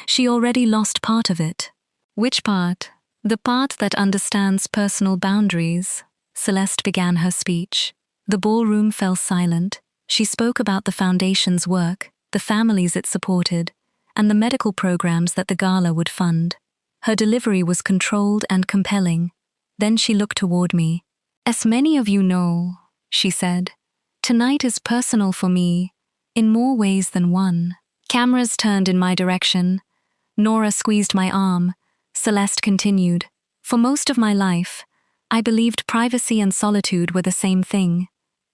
She already lost part of it. Which part? The part that understands personal boundaries. Celeste began her speech. The ballroom fell silent. She spoke about the foundation's work, the families it supported, and the medical programs that the gala would fund. Her delivery was controlled and compelling. Then she looked toward me. As many of you know, she said, tonight is personal for me, in more ways than one. Cameras turned in my direction. Nora squeezed my arm. Celeste continued. For most of my life, I believed privacy and solitude were the same thing.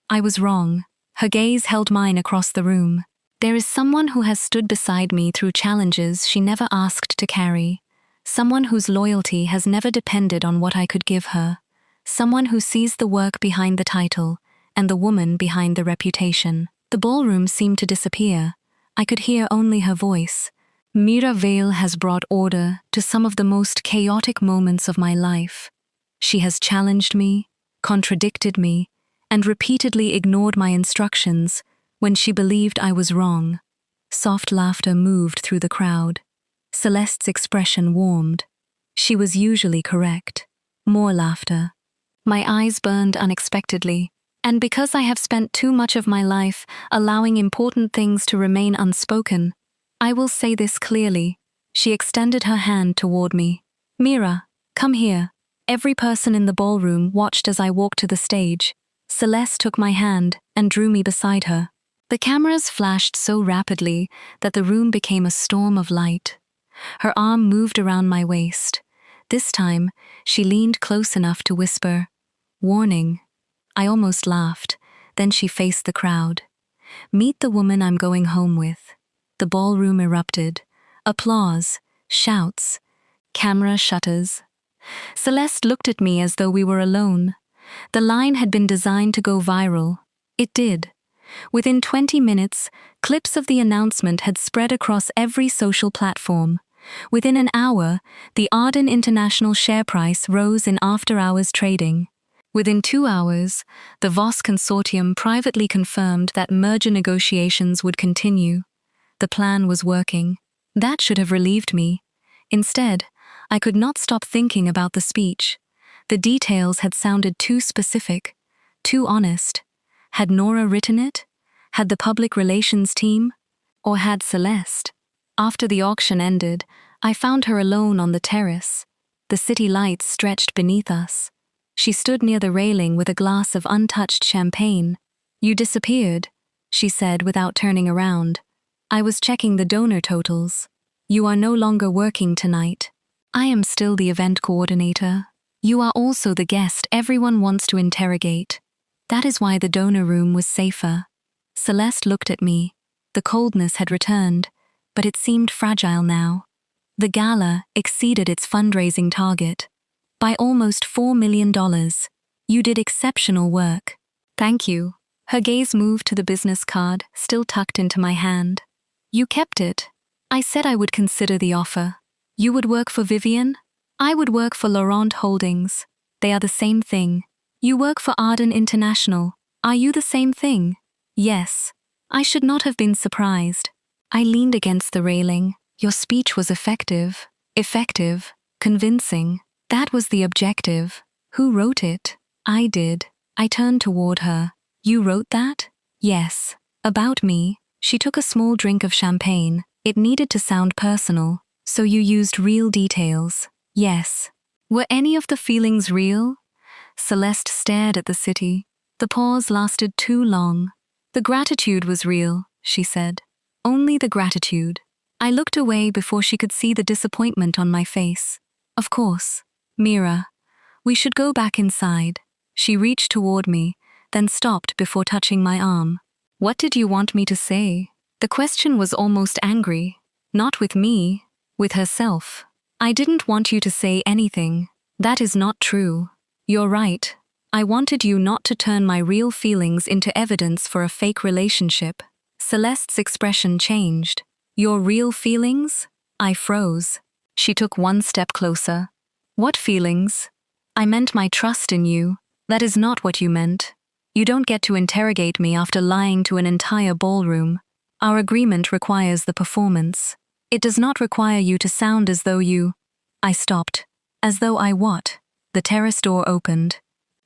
I was wrong. Her gaze held mine across the room. There is someone who has stood beside me through challenges she never asked to carry. Someone whose loyalty has never depended on what I could give her. Someone who sees the work behind the title and the woman behind the reputation. The ballroom seemed to disappear. I could hear only her voice. Mira Vale has brought order to some of the most chaotic moments of my life. She has challenged me, contradicted me, and repeatedly ignored my instructions when she believed I was wrong. Soft laughter moved through the crowd. Celeste's expression warmed. She was usually correct. More laughter. My eyes burned unexpectedly, and because I have spent too much of my life allowing important things to remain unspoken, I will say this clearly. She extended her hand toward me. Mira, come here. Every person in the ballroom watched as I walked to the stage. Celeste took my hand and drew me beside her. The cameras flashed so rapidly that the room became a storm of light. Her arm moved around my waist. This time, she leaned close enough to whisper, "Warning." I almost laughed. Then she faced the crowd. "Meet the woman I'm going home with." The ballroom erupted. Applause, shouts, camera shutters. Celeste looked at me as though we were alone. The line had been designed to go viral. It did. Within 20 minutes, clips of the announcement had spread across every social platform. Within an hour, the Arden International share price rose in after-hours trading. Within 2 hours, the Voss consortium privately confirmed that merger negotiations would continue. The plan was working. That should have relieved me. Instead, I could not stop thinking about the speech. The details had sounded too specific, too honest. Had Nora written it? Had the public relations team? Or had Celeste? After the auction ended, I found her alone on the terrace. The city lights stretched beneath us. She stood near the railing with a glass of untouched champagne. "You disappeared," she said without turning around. "I was checking the donor totals. You are no longer working tonight. I am still the event coordinator. You are also the guest everyone wants to interrogate. That is why the donor room was safer." Celeste looked at me. The coldness had returned, but it seemed fragile now. The gala exceeded its fundraising target by almost $4 million. "You did exceptional work." "Thank you." Her gaze moved to the business card, still tucked into my hand. "You kept it." "I said I would consider the offer." "You would work for Vivian?" "I would work for Laurent Holdings. They are the same thing." "You work for Arden International. Are you the same thing?" "Yes." I should not have been surprised. I leaned against the railing. "Your speech was effective. Effective. Convincing. That was the objective." "Who wrote it?" "I did." I turned toward her. "You wrote that?" "Yes." "About me?" She took a small drink of champagne. "It needed to sound personal, so you used real details." "Yes." "Were any of the feelings real?" Celeste stared at the city. The pause lasted too long. "The gratitude was real," she said. "Only the gratitude." I looked away before she could see the disappointment on my face. "Of course. Mira, we should go back inside." She reached toward me, then stopped before touching my arm. "What did you want me to say?" The question was almost angry. Not with me, with herself. "I didn't want you to say anything. That is not true." "You're right. I wanted you not to turn my real feelings into evidence for a fake relationship." Celeste's expression changed. "Your real feelings?" I froze. She took one step closer. "What feelings?" "I meant my trust in you. That is not what you meant. You don't get to interrogate me after lying to an entire ballroom. Our agreement requires the performance. It does not require you to sound as though you—" I stopped. "As though I what?" The terrace door opened.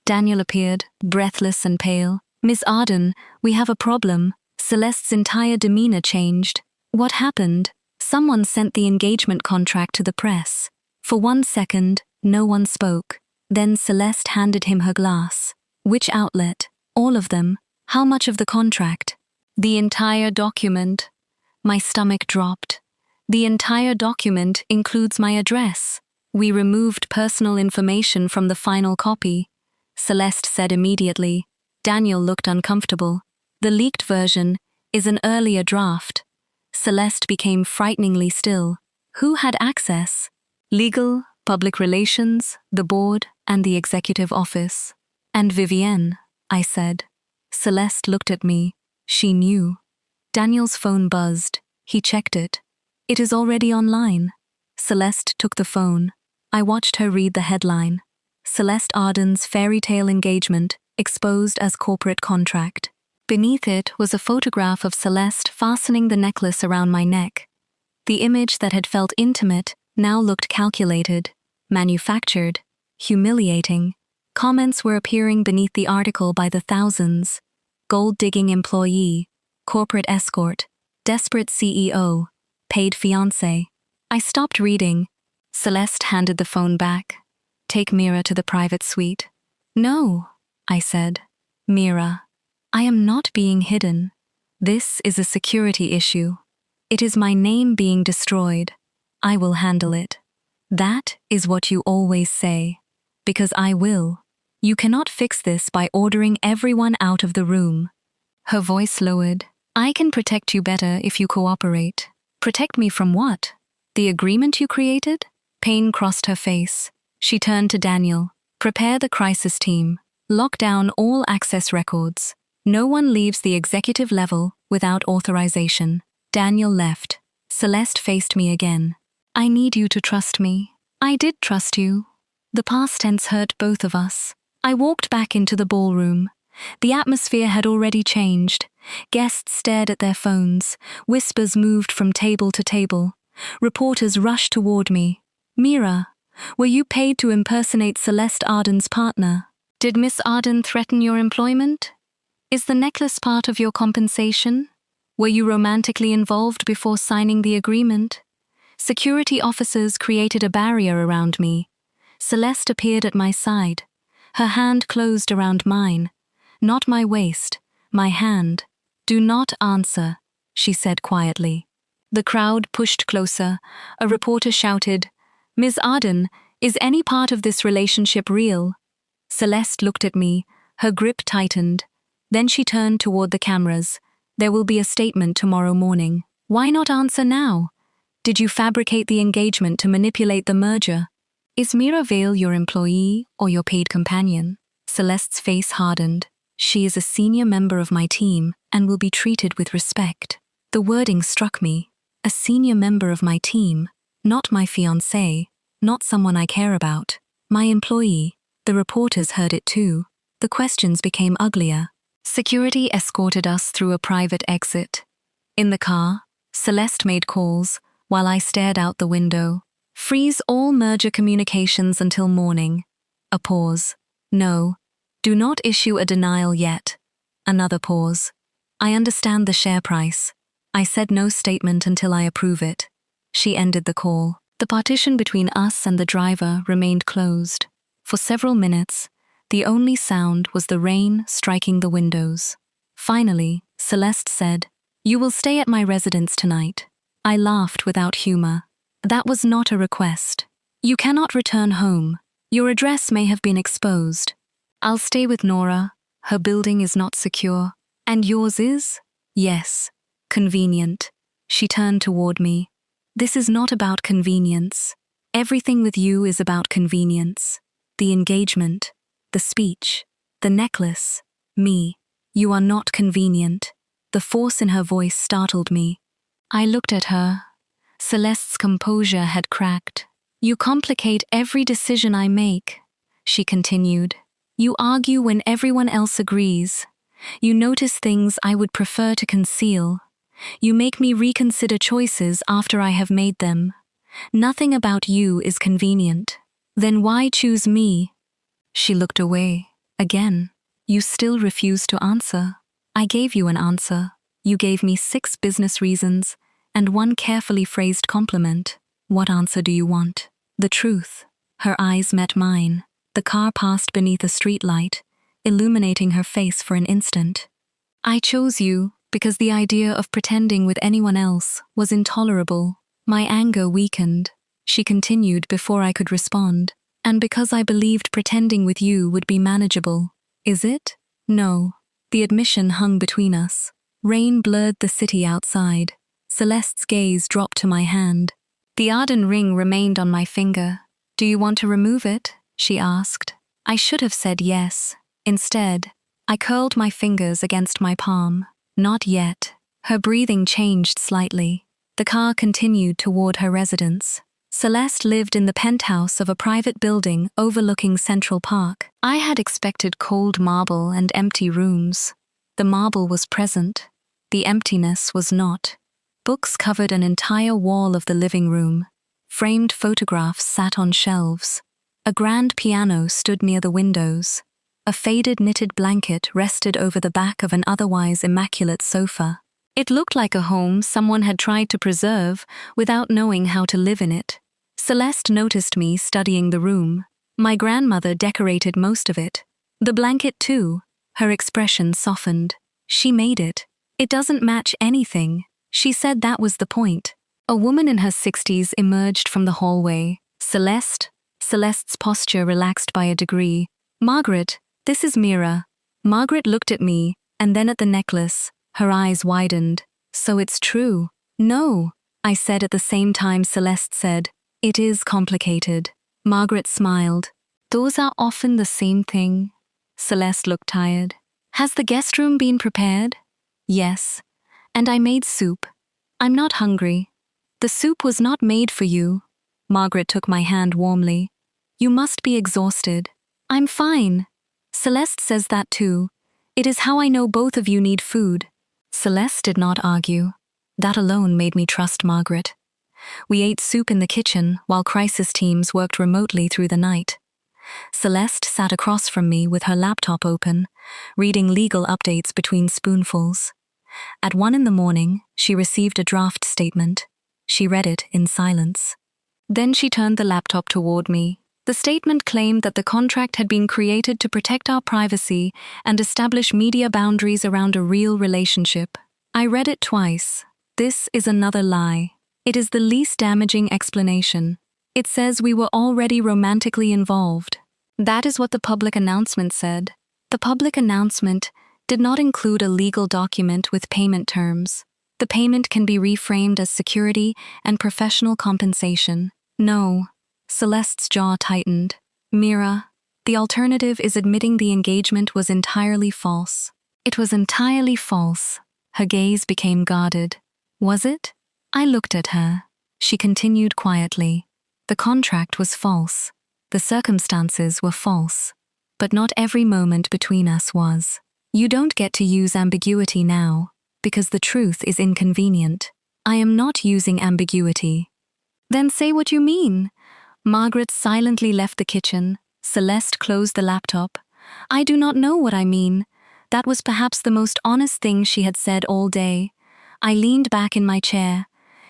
Daniel appeared, breathless and pale. "Miss Arden, we have a problem." Celeste's entire demeanor changed. "What happened?" "Someone sent the engagement contract to the press." For 1 second, no one spoke. Then Celeste handed him her glass. "Which outlet?" "All of them." "How much of the contract?" "The entire document." My stomach dropped. "The entire document includes my address." "We removed personal information from the final copy," Celeste said immediately. Daniel looked uncomfortable. "The leaked version is an earlier draft." Celeste became frighteningly still. Who had access? Legal, public relations, the board, and the executive office. "And Vivienne," I said. Celeste looked at me. She knew. Daniel's phone buzzed. He checked it. "It is already online." Celeste took the phone. I watched her read the headline. Celeste Arden's fairy tale engagement exposed as corporate contract. Beneath it was a photograph of Celeste fastening the necklace around my neck. The image that had felt intimate now looked calculated, manufactured, humiliating. Comments were appearing beneath the article by the thousands. Gold-digging employee, corporate escort, desperate CEO, paid fiancé. I stopped reading. Celeste handed the phone back. "Take Mira to the private suite." "No," I said. "Mira, I am not being hidden. This is a security issue. It is my name being destroyed. I will handle it." "That is what you always say." "Because I will. You cannot fix this by ordering everyone out of the room." Her voice lowered. "I can protect you better if you cooperate." "Protect me from what? The agreement you created?" Pain crossed her face. She turned to Daniel. "Prepare the crisis team. Lock down all access records. No one leaves the executive level without authorization." Daniel left. Celeste faced me again. "I need you to trust me." "I did trust you." The past tense hurt both of us. I walked back into the ballroom. The atmosphere had already changed. Guests stared at their phones. Whispers moved from table to table. Reporters rushed toward me. "Mira, were you paid to impersonate Celeste Arden's partner? Did Miss Arden threaten your employment? Is the necklace part of your compensation? Were you romantically involved before signing the agreement? Security officers created a barrier around me. Celeste appeared at my side. Her hand closed around mine. Not my waist, my hand. Do not answer, she said quietly. The crowd pushed closer. A reporter shouted, Ms. Arden, is any part of this relationship real? Celeste looked at me, her grip tightened. Then she turned toward the cameras. There will be a statement tomorrow morning. Why not answer now? Did you fabricate the engagement to manipulate the merger? Is Mira Vale your employee or your paid companion? Celeste's face hardened. She is a senior member of my team and will be treated with respect. The wording struck me. A senior member of my team, not my fiancé, not someone I care about. My employee. The reporters heard it too. The questions became uglier. Security escorted us through a private exit. In the car, Celeste made calls, while I stared out the window. Freeze all merger communications until morning. A pause. No. Do not issue a denial yet. Another pause. I understand the share price. I said no statement until I approve it. She ended the call. The partition between us and the driver remained closed. For several minutes, the only sound was the rain striking the windows. Finally, Celeste said, You will stay at my residence tonight. I laughed without humor. That was not a request. You cannot return home. Your address may have been exposed. I'll stay with Nora. Her building is not secure. And yours is? Yes. Convenient. She turned toward me. This is not about convenience. Everything with you is about convenience. The engagement, the speech, the necklace, me. You are not convenient. The force in her voice startled me. I looked at her. Celeste's composure had cracked. You complicate every decision I make, she continued. You argue when everyone else agrees. You notice things I would prefer to conceal. You make me reconsider choices after I have made them. Nothing about you is convenient. Then why choose me? She looked away. Again. You still refuse to answer. I gave you an answer. You gave me 6 business reasons and 1 carefully phrased compliment. What answer do you want? The truth. Her eyes met mine. The car passed beneath a streetlight, illuminating her face for an instant. I chose you because the idea of pretending with anyone else was intolerable. My anger weakened. She continued before I could respond. And because I believed pretending with you would be manageable. Is it? No. The admission hung between us. Rain blurred the city outside. Celeste's gaze dropped to my hand. The Arden ring remained on my finger. Do you want to remove it? She asked. I should have said yes. Instead, I curled my fingers against my palm. Not yet. Her breathing changed slightly. The car continued toward her residence. Celeste lived in the penthouse of a private building overlooking Central Park. I had expected cold marble and empty rooms. The marble was present. The emptiness was not. Books covered an entire wall of the living room. Framed photographs sat on shelves. A grand piano stood near the windows. A faded knitted blanket rested over the back of an otherwise immaculate sofa. It looked like a home someone had tried to preserve without knowing how to live in it. Celeste noticed me studying the room. My grandmother decorated most of it. The blanket too. Her expression softened. She made it. It doesn't match anything. She said that was the point. A woman in her 60s emerged from the hallway. Celeste's posture relaxed by a degree. Margaret, this is Mira. Margaret looked at me, and then at the necklace. Her eyes widened. So it's true. No, I said at the same time Celeste said. It is complicated. Margaret smiled. Those are often the same thing. Celeste looked tired. Has the guest room been prepared? Yes. And I made soup. I'm not hungry. The soup was not made for you. Margaret took my hand warmly. You must be exhausted. I'm fine. Celeste says that too. It is how I know both of you need food. Celeste did not argue. That alone made me trust Margaret. We ate soup in the kitchen while crisis teams worked remotely through the night. Celeste sat across from me with her laptop open, reading legal updates between spoonfuls. At 1 in the morning, she received a draft statement. She read it in silence. Then she turned the laptop toward me. The statement claimed that the contract had been created to protect our privacy and establish media boundaries around a real relationship. I read it twice. This is another lie. It is the least damaging explanation. It says we were already romantically involved. That is what the public announcement said. The public announcement did not include a legal document with payment terms. The payment can be reframed as security and professional compensation. No. Celeste's jaw tightened. Mira, the alternative is admitting the engagement was entirely false. It was entirely false. Her gaze became guarded. Was it? I looked at her. She continued quietly. The contract was false. The circumstances were false. But not every moment between us was. You don't get to use ambiguity now, because the truth is inconvenient. I am not using ambiguity. Then say what you mean. Margaret silently left the kitchen. Celeste closed the laptop. I do not know what I mean. That was perhaps the most honest thing she had said all day. I leaned back in my chair.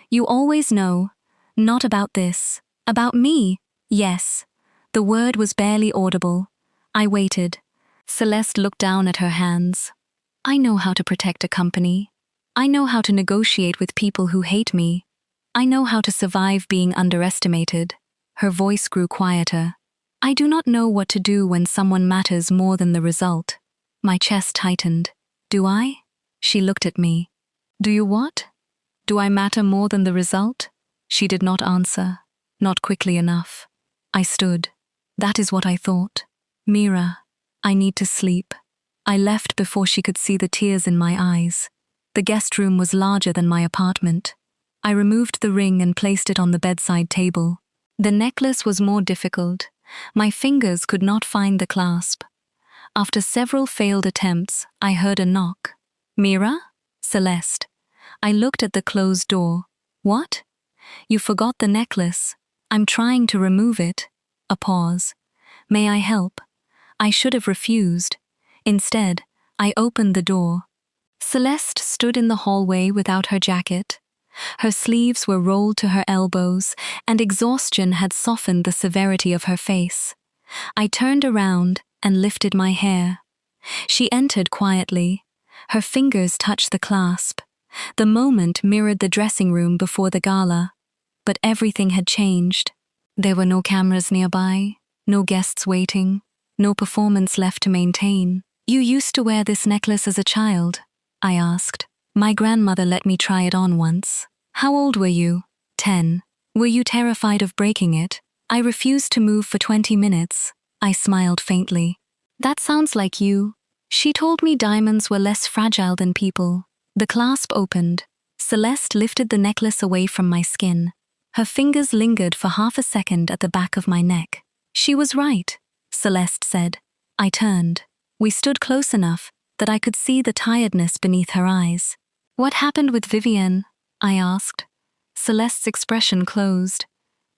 You always know. Not about this. About me. Yes. The word was barely audible. I waited. Celeste looked down at her hands. I know how to protect a company. I know how to negotiate with people who hate me. I know how to survive being underestimated. Her voice grew quieter. I do not know what to do when someone matters more than the result. My chest tightened. Do I? She looked at me. Do you what? Do I matter more than the result? She did not answer. Not quickly enough. I stood. That is what I thought. Mira, I need to sleep. I left before she could see the tears in my eyes. The guest room was larger than my apartment. I removed the ring and placed it on the bedside table. The necklace was more difficult. My fingers could not find the clasp. After several failed attempts, I heard a knock. Mira? Celeste. I looked at the closed door. What? You forgot the necklace. I'm trying to remove it. A pause. May I help? I should have refused. Instead, I opened the door. Celeste stood in the hallway without her jacket. Her sleeves were rolled to her elbows, and exhaustion had softened the severity of her face. I turned around and lifted my hair. She entered quietly. Her fingers touched the clasp. The moment mirrored the dressing room before the gala. But everything had changed. There were no cameras nearby, no guests waiting, no performance left to maintain. You used to wear this necklace as a child? I asked. My grandmother let me try it on once. How old were you? 10. Were you terrified of breaking it? I refused to move for 20 minutes. I smiled faintly. That sounds like you. She told me diamonds were less fragile than people. The clasp opened. Celeste lifted the necklace away from my skin. Her fingers lingered for half a second at the back of my neck. She was right, Celeste said. I turned. We stood close enough that I could see the tiredness beneath her eyes. What happened with Vivienne? I asked. Celeste's expression closed.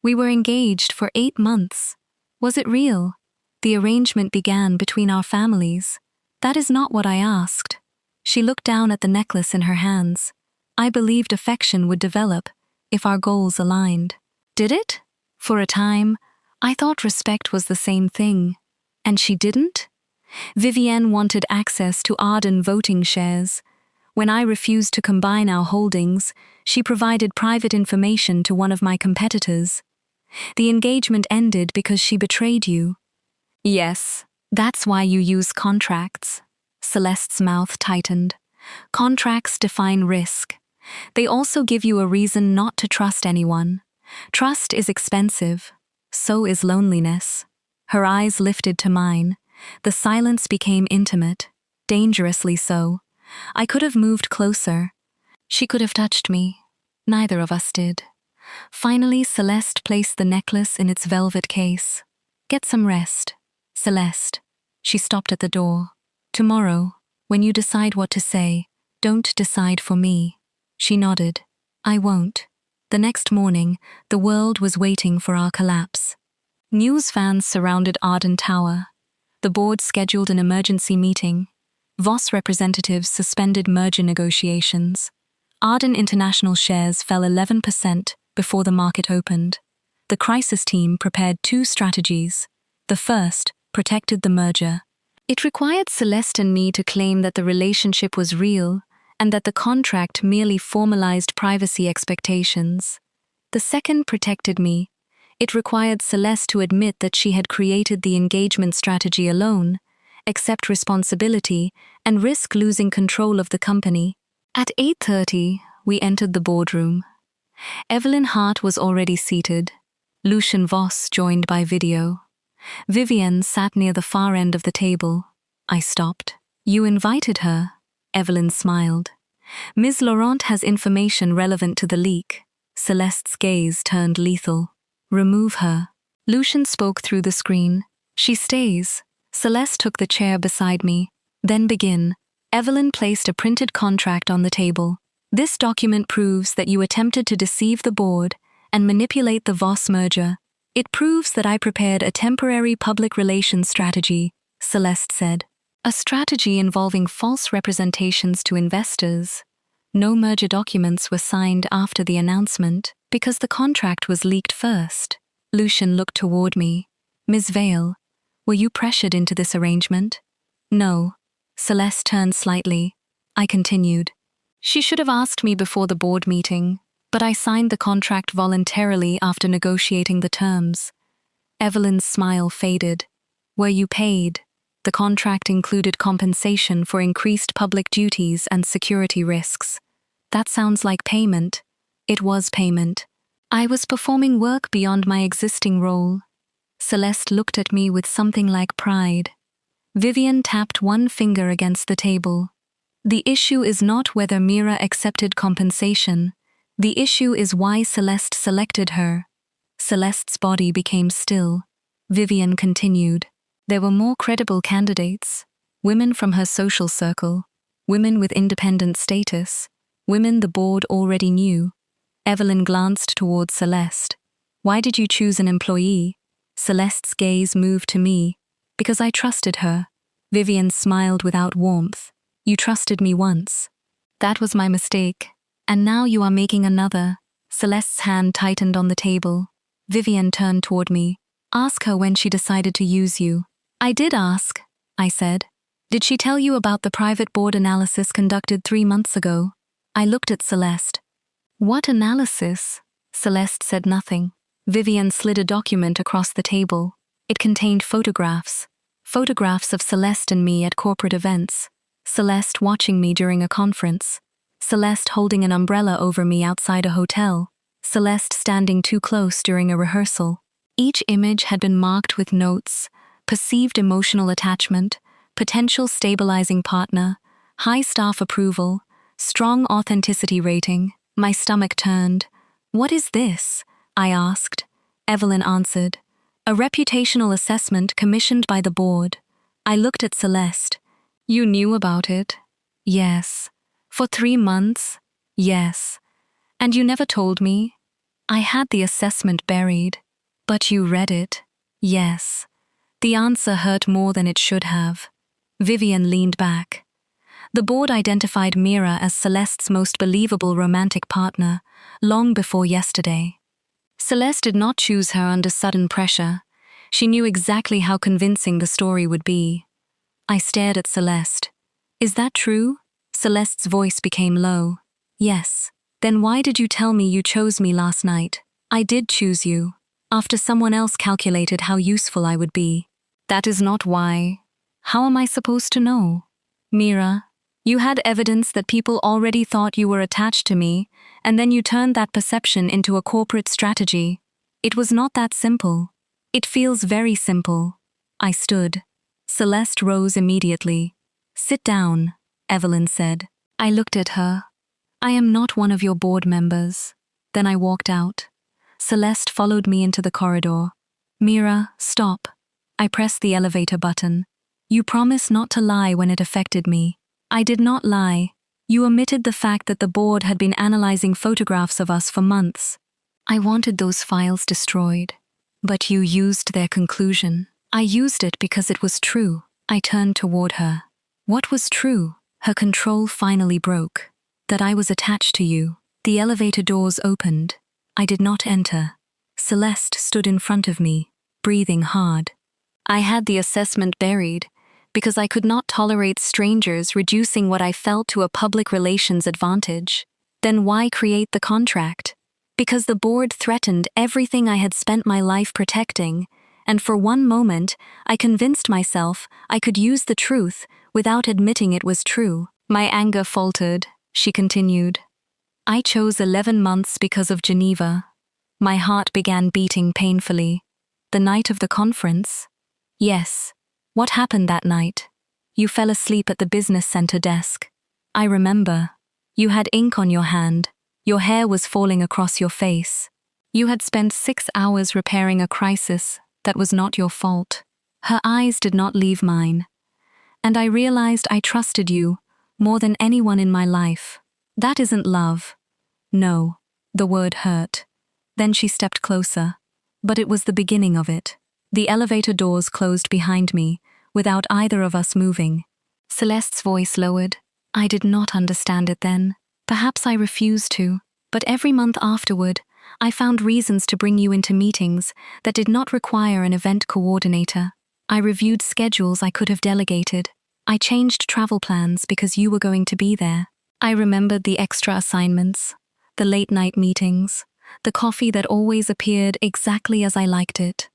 We were engaged for 8 months. Was it real? The arrangement began between our families. That is not what I asked. She looked down at the necklace in her hands. I believed affection would develop if our goals aligned. Did it? For a time, I thought respect was the same thing. And she didn't? Vivienne wanted access to Arden voting shares. When I refused to combine our holdings, she provided private information to one of my competitors. The engagement ended because she betrayed you. Yes, that's why you use contracts. Celeste's mouth tightened. Contracts define risk. They also give you a reason not to trust anyone. Trust is expensive. So is loneliness. Her eyes lifted to mine. The silence became intimate, dangerously so. I could have moved closer. She could have touched me. Neither of us did. Finally, Celeste placed the necklace in its velvet case. Get some rest. Celeste. She stopped at the door. Tomorrow, when you decide what to say, don't decide for me. She nodded. I won't. The next morning, the world was waiting for our collapse. News fans surrounded Arden Tower. The board scheduled an emergency meeting. Voss representatives suspended merger negotiations. Arden International shares fell 11% before the market opened. The crisis team prepared two strategies. The first protected the merger. It required Celeste and me to claim that the relationship was real and that the contract merely formalized privacy expectations. The second protected me. It required Celeste to admit that she had created the engagement strategy alone, accept responsibility, and risk losing control of the company. At 8:30, we entered the boardroom. Evelyn Hart was already seated. Lucian Voss joined by video. Vivienne sat near the far end of the table. I stopped. "You invited her?" Evelyn smiled. "Ms. Laurent has information relevant to the leak." Celeste's gaze turned lethal. "Remove her." Lucian spoke through the screen. "She stays." Celeste took the chair beside me. "Then begin." Evelyn placed a printed contract on the table. "This document proves that you attempted to deceive the board and manipulate the Voss merger. It proves that I prepared a temporary public relations strategy," Celeste said. "A strategy involving false representations to investors. No merger documents were signed after the announcement because the contract was leaked first." Lucian looked toward me. "Ms. Vale, were you pressured into this arrangement?" "No." Celeste turned slightly. I continued. "She should have asked me before the board meeting, but I signed the contract voluntarily after negotiating the terms." Evelyn's smile faded. "Were you paid?" The contract included compensation for increased public duties and security risks. "That sounds like payment." It was payment. I was performing work beyond my existing role. Celeste looked at me with something like pride. Vivienne tapped one finger against the table. "The issue is not whether Mira accepted compensation. The issue is why Celeste selected her." Celeste's body became still. Vivienne continued. "There were more credible candidates. Women from her social circle. Women with independent status. Women the board already knew." Evelyn glanced towards Celeste. "Why did you choose an employee?" Celeste's gaze moved to me. "Because I trusted her." Vivienne smiled without warmth. "You trusted me once." "That was my mistake. And now you are making another." Celeste's hand tightened on the table. Vivienne turned toward me. "Ask her when she decided to use you." "I did ask," I said. "Did she tell you about the private board analysis conducted 3 months ago?" I looked at Celeste. "What analysis?" Celeste said nothing. Vivienne slid a document across the table. It contained photographs. Photographs of Celeste and me at corporate events. Celeste watching me during a conference. Celeste holding an umbrella over me outside a hotel. Celeste standing too close during a rehearsal. Each image had been marked with notes: perceived emotional attachment, potential stabilizing partner, high staff approval, strong authenticity rating. My stomach turned. "What is this?" I asked. Evelyn answered. "A reputational assessment commissioned by the board." I looked at Celeste. "You knew about it?" "Yes." "For 3 months?" "Yes." "And you never told me?" "I had the assessment buried." "But you read it?" "Yes." The answer hurt more than it should have. Vivienne leaned back. The board identified Mira as Celeste's most believable romantic partner long before yesterday. Celeste did not choose her under sudden pressure. She knew exactly how convincing the story would be. I stared at Celeste. "Is that true?" Celeste's voice became low. "Yes." "Then why did you tell me you chose me last night?" "I did choose you, after someone else calculated how useful I would be." "That is not why." "How am I supposed to know?" "Mira, you had evidence that people already thought you were attached to me, and then you turned that perception into a corporate strategy. It was not that simple." "It feels very simple." I stood. Celeste rose immediately. "Sit down," Evelyn said. I looked at her. "I am not one of your board members." Then I walked out. Celeste followed me into the corridor. "Mira, stop." I pressed the elevator button. "You promised not to lie when it affected me." "I did not lie. You omitted the fact that the board had been analyzing photographs of us for months." "I wanted those files destroyed." "But you used their conclusion." "I used it because it was true." I turned toward her. What was true? Her control finally broke. That I was attached to you. The elevator doors opened. I did not enter. Celeste stood in front of me, breathing hard. I had the assessment buried, because I could not tolerate strangers reducing what I felt to a public relations advantage. Then why create the contract? Because the board threatened everything I had spent my life protecting, and for one moment, I convinced myself I could use the truth without admitting it was true. My anger faltered, she continued. I chose 11 months because of Geneva. My heart began beating painfully. The night of the conference? Yes. What happened that night? You fell asleep at the business center desk. I remember. You had ink on your hand. Your hair was falling across your face. You had spent 6 hours repairing a crisis that was not your fault. Her eyes did not leave mine. And I realized I trusted you more than anyone in my life. That isn't love. No, the word hurt. Then she stepped closer. But it was the beginning of it. The elevator doors closed behind me, without either of us moving. Celeste's voice lowered. I did not understand it then. Perhaps I refused to. But every month afterward, I found reasons to bring you into meetings that did not require an event coordinator. I reviewed schedules I could have delegated. I changed travel plans because you were going to be there. I remembered the extra assignments, the late-night meetings, the coffee that always appeared exactly as I liked it.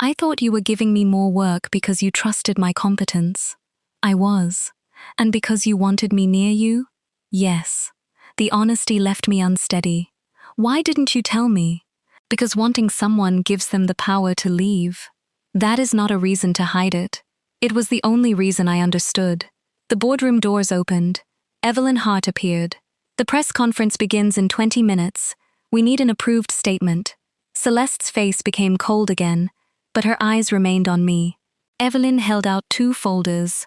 I thought you were giving me more work because you trusted my competence. I was. And because you wanted me near you? Yes. The honesty left me unsteady. Why didn't you tell me? Because wanting someone gives them the power to leave. That is not a reason to hide it. It was the only reason I understood. The boardroom doors opened. Evelyn Hart appeared. The press conference begins in 20 minutes. We need an approved statement. Celeste's face became cold again, but her eyes remained on me. Evelyn held out 2 folders.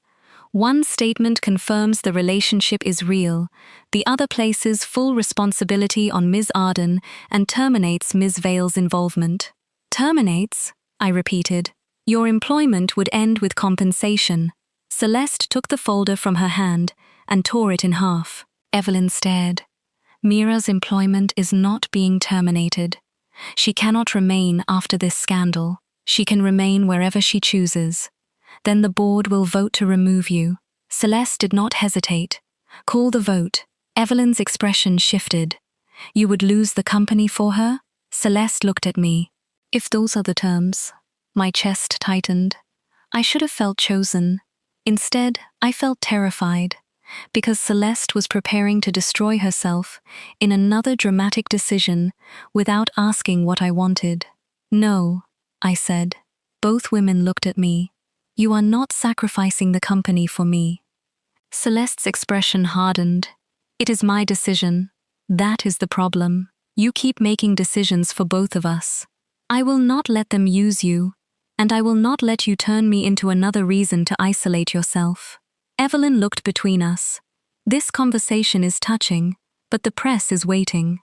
One statement confirms the relationship is real. The other places full responsibility on Ms. Arden and terminates Ms. Vale's involvement. Terminates? I repeated. Your employment would end with compensation. Celeste took the folder from her hand and tore it in half. Evelyn stared. Mira's employment is not being terminated. She cannot remain after this scandal. She can remain wherever she chooses. Then the board will vote to remove you. Celeste did not hesitate. Call the vote. Evelyn's expression shifted. You would lose the company for her? Celeste looked at me. If those are the terms. My chest tightened. I should have felt chosen. Instead, I felt terrified, because Celeste was preparing to destroy herself in another dramatic decision without asking what I wanted. No, I said. Both women looked at me. You are not sacrificing the company for me. Celeste's expression hardened. It is my decision. That is the problem. You keep making decisions for both of us. I will not let them use you, and I will not let you turn me into another reason to isolate yourself. Evelyn looked between us. This conversation is touching, but the press is waiting.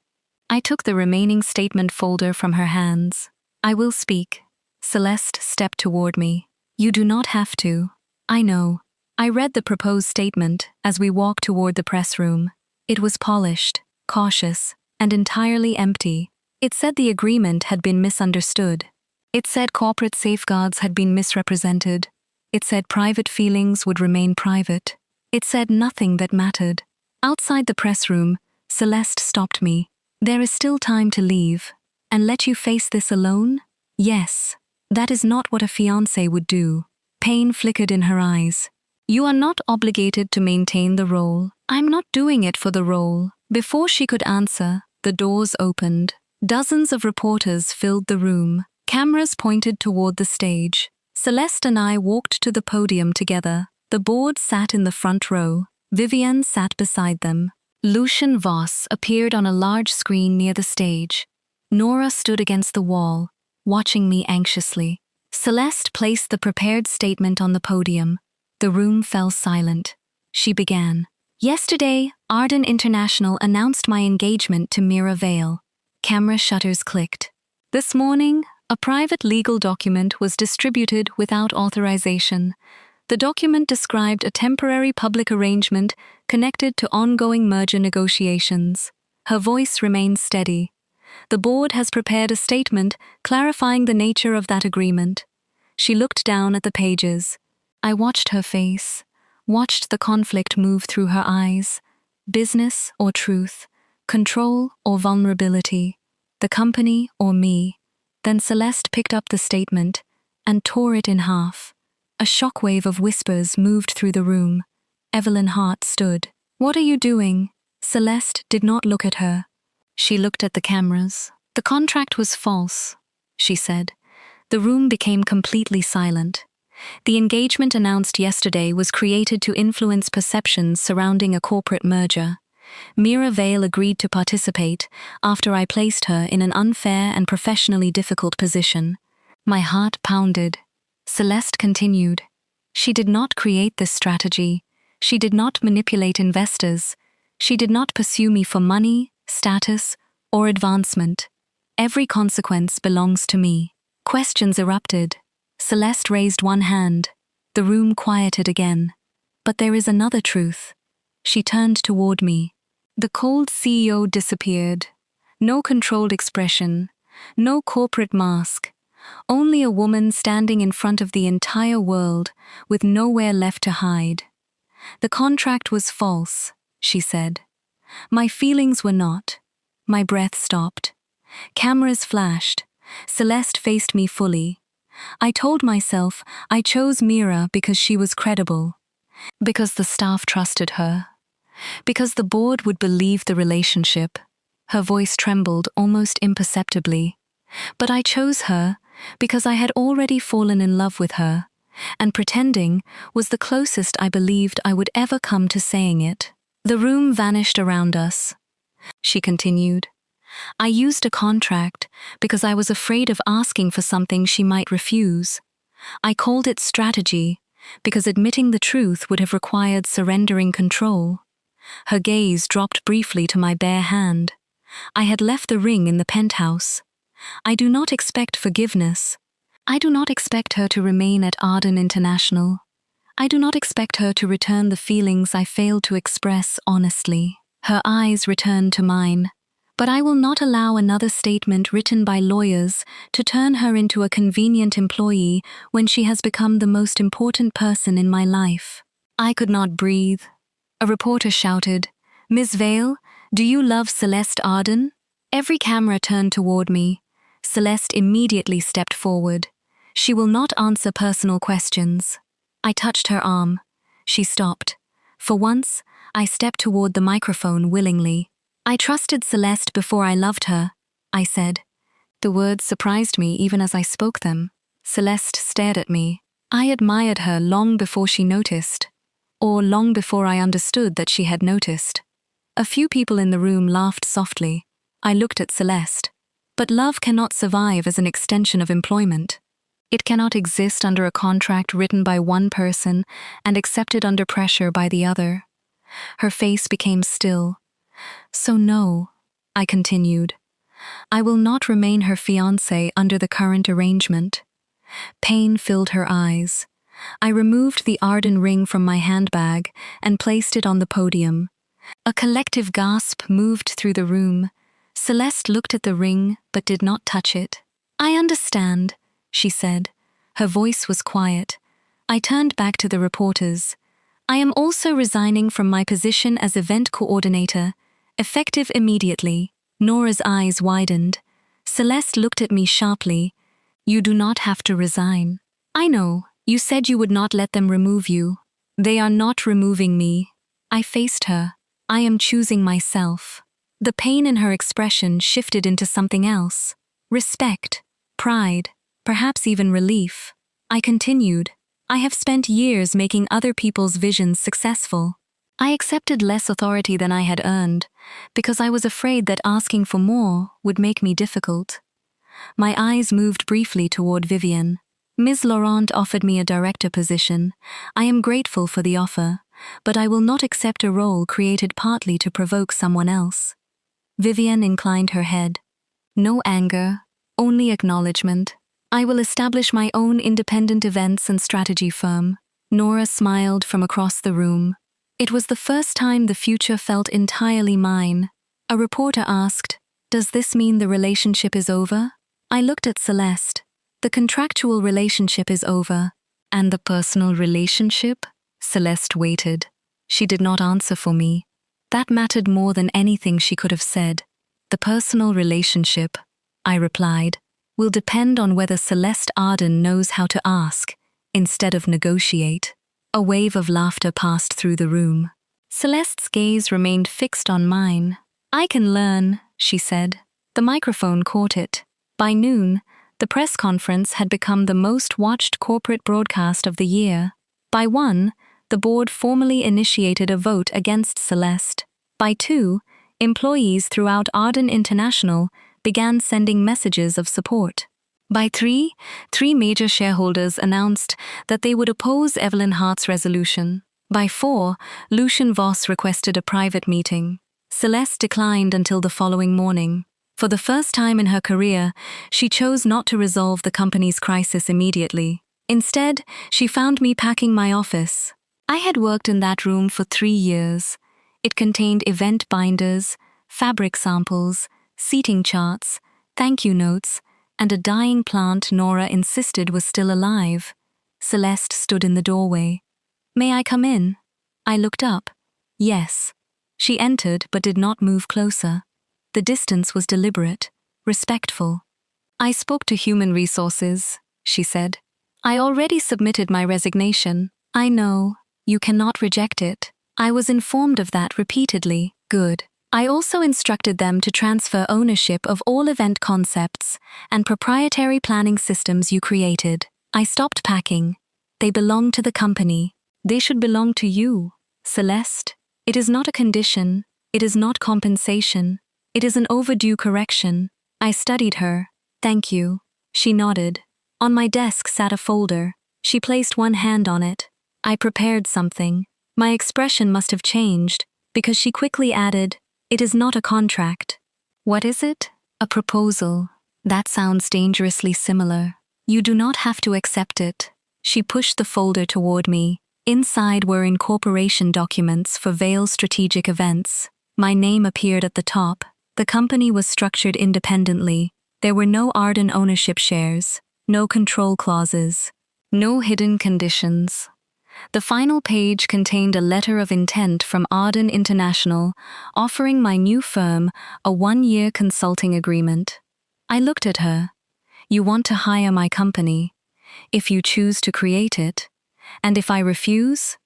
I took the remaining statement folder from her hands. I will speak. Celeste stepped toward me. You do not have to. I know. I read the proposed statement as we walked toward the press room. It was polished, cautious, and entirely empty. It said the agreement had been misunderstood. It said corporate safeguards had been misrepresented. It said private feelings would remain private. It said nothing that mattered. Outside the press room, Celeste stopped me. There is still time to leave. And let you face this alone? Yes. That is not what a fiancé would do. Pain flickered in her eyes. You are not obligated to maintain the role. I'm not doing it for the role. Before she could answer, the doors opened. Dozens of reporters filled the room. Cameras pointed toward the stage. Celeste and I walked to the podium together. The board sat in the front row. Vivienne sat beside them. Lucien Voss appeared on a large screen near the stage. Nora stood against the wall, watching me anxiously. Celeste placed the prepared statement on the podium. The room fell silent. She began. Yesterday, Arden International announced my engagement to Mira Vale. Camera shutters clicked. This morning, a private legal document was distributed without authorization. The document described a temporary public arrangement connected to ongoing merger negotiations. Her voice remained steady. The board has prepared a statement clarifying the nature of that agreement. She looked down at the pages. I watched her face, watched the conflict move through her eyes. Business or truth, control or vulnerability, the company or me. Then Celeste picked up the statement and tore it in half. A shockwave of whispers moved through the room. Evelyn Hart stood. "What are you doing?" Celeste did not look at her. She looked at the cameras. "The contract was false," she said. The room became completely silent. The engagement announced yesterday was created to influence perceptions surrounding a corporate merger. Mira Vale agreed to participate after I placed her in an unfair and professionally difficult position. My heart pounded. Celeste continued. She did not create this strategy. She did not manipulate investors. She did not pursue me for money, status, or advancement. Every consequence belongs to me. Questions erupted. Celeste raised one hand. The room quieted again. But there is another truth. She turned toward me. The cold CEO disappeared. No controlled expression. No corporate mask. Only a woman standing in front of the entire world with nowhere left to hide. The contract was false, she said. My feelings were not. My breath stopped. Cameras flashed. Celeste faced me fully. I told myself I chose Mira because she was credible, because the staff trusted her, because the board would believe the relationship. Her voice trembled almost imperceptibly. But I chose her because I had already fallen in love with her, and pretending was the closest I believed I would ever come to saying it. The room vanished around us. She continued. I used a contract because I was afraid of asking for something she might refuse. I called it strategy because admitting the truth would have required surrendering control. Her gaze dropped briefly to my bare hand. I had left the ring in the penthouse. I do not expect forgiveness. I do not expect her to remain at Arden International. I do not expect her to return the feelings I failed to express honestly. Her eyes returned to mine. But I will not allow another statement written by lawyers to turn her into a convenient employee when she has become the most important person in my life. I could not breathe. A reporter shouted, "Ms. Vale, do you love Celeste Arden?" Every camera turned toward me. Celeste immediately stepped forward. She will not answer personal questions. I touched her arm. She stopped. For once, I stepped toward the microphone willingly. I trusted Celeste before I loved her, I said. The words surprised me even as I spoke them. Celeste stared at me. I admired her long before she noticed, or long before I understood that she had noticed. A few people in the room laughed softly. I looked at Celeste. But love cannot survive as an extension of employment. It cannot exist under a contract written by one person and accepted under pressure by the other. Her face became still. So no, I continued. I will not remain her fiancé under the current arrangement. Pain filled her eyes. I removed the Arden ring from my handbag and placed it on the podium. A collective gasp moved through the room. Celeste looked at the ring but did not touch it. I understand, she said. Her voice was quiet. I turned back to the reporters. I am also resigning from my position as event coordinator, effective immediately. Nora's eyes widened. Celeste looked at me sharply. You do not have to resign. I know, you said you would not let them remove you. They are not removing me. I faced her. I am choosing myself. The pain in her expression shifted into something else. Respect, pride, perhaps even relief. I continued. I have spent years making other people's visions successful. I accepted less authority than I had earned, because I was afraid that asking for more would make me difficult. My eyes moved briefly toward Vivian. Ms. Laurent offered me a director position. I am grateful for the offer, but I will not accept a role created partly to provoke someone else. Vivian inclined her head. No anger, only acknowledgement. I will establish my own independent events and strategy firm. Nora smiled from across the room. It was the first time the future felt entirely mine. A reporter asked, "Does this mean the relationship is over?" I looked at Celeste. "The contractual relationship is over." "And the personal relationship?" Celeste waited. She did not answer for me. That mattered more than anything she could have said. "The personal relationship," I replied, "will depend on whether Celeste Arden knows how to ask, instead of negotiate." A wave of laughter passed through the room. Celeste's gaze remained fixed on mine. "I can learn," she said. The microphone caught it. By noon, the press conference had become the most watched corporate broadcast of the year. By 1, the board formally initiated a vote against Celeste. By 2, employees throughout Arden International began sending messages of support. By 3, 3 major shareholders announced that they would oppose Evelyn Hart's resolution. By 4, Lucian Voss requested a private meeting. Celeste declined until the following morning. For the first time in her career, she chose not to resolve the company's crisis immediately. Instead, she found me packing my office. I had worked in that room for 3 years. It contained event binders, fabric samples, seating charts, thank you notes, and a dying plant Nora insisted was still alive. Celeste stood in the doorway. "May I come in?" I looked up. Yes. She entered but did not move closer. The distance was deliberate, respectful. "I spoke to Human Resources," she said. "I already submitted my resignation." "I know. You cannot reject it. I was informed of that repeatedly." "Good. I also instructed them to transfer ownership of all event concepts and proprietary planning systems you created." I stopped packing. "They belong to the company. They should belong to you, Celeste. It is not a condition. It is not compensation. It is an overdue correction." I studied her. "Thank you." She nodded. On my desk sat a folder. She placed one hand on it. I prepared something. My expression must have changed, because she quickly added, "It is not a contract." "What is it?" "A proposal." "That sounds dangerously similar." "You do not have to accept it." She pushed the folder toward me. Inside were incorporation documents for Vale Strategic Events. My name appeared at the top. The company was structured independently. There were no Arden ownership shares, no control clauses, no hidden conditions. The final page contained a letter of intent from Arden International, offering my new firm a 1-year consulting agreement. I looked at her. "You want to hire my company. If you choose to create it, and if I refuse,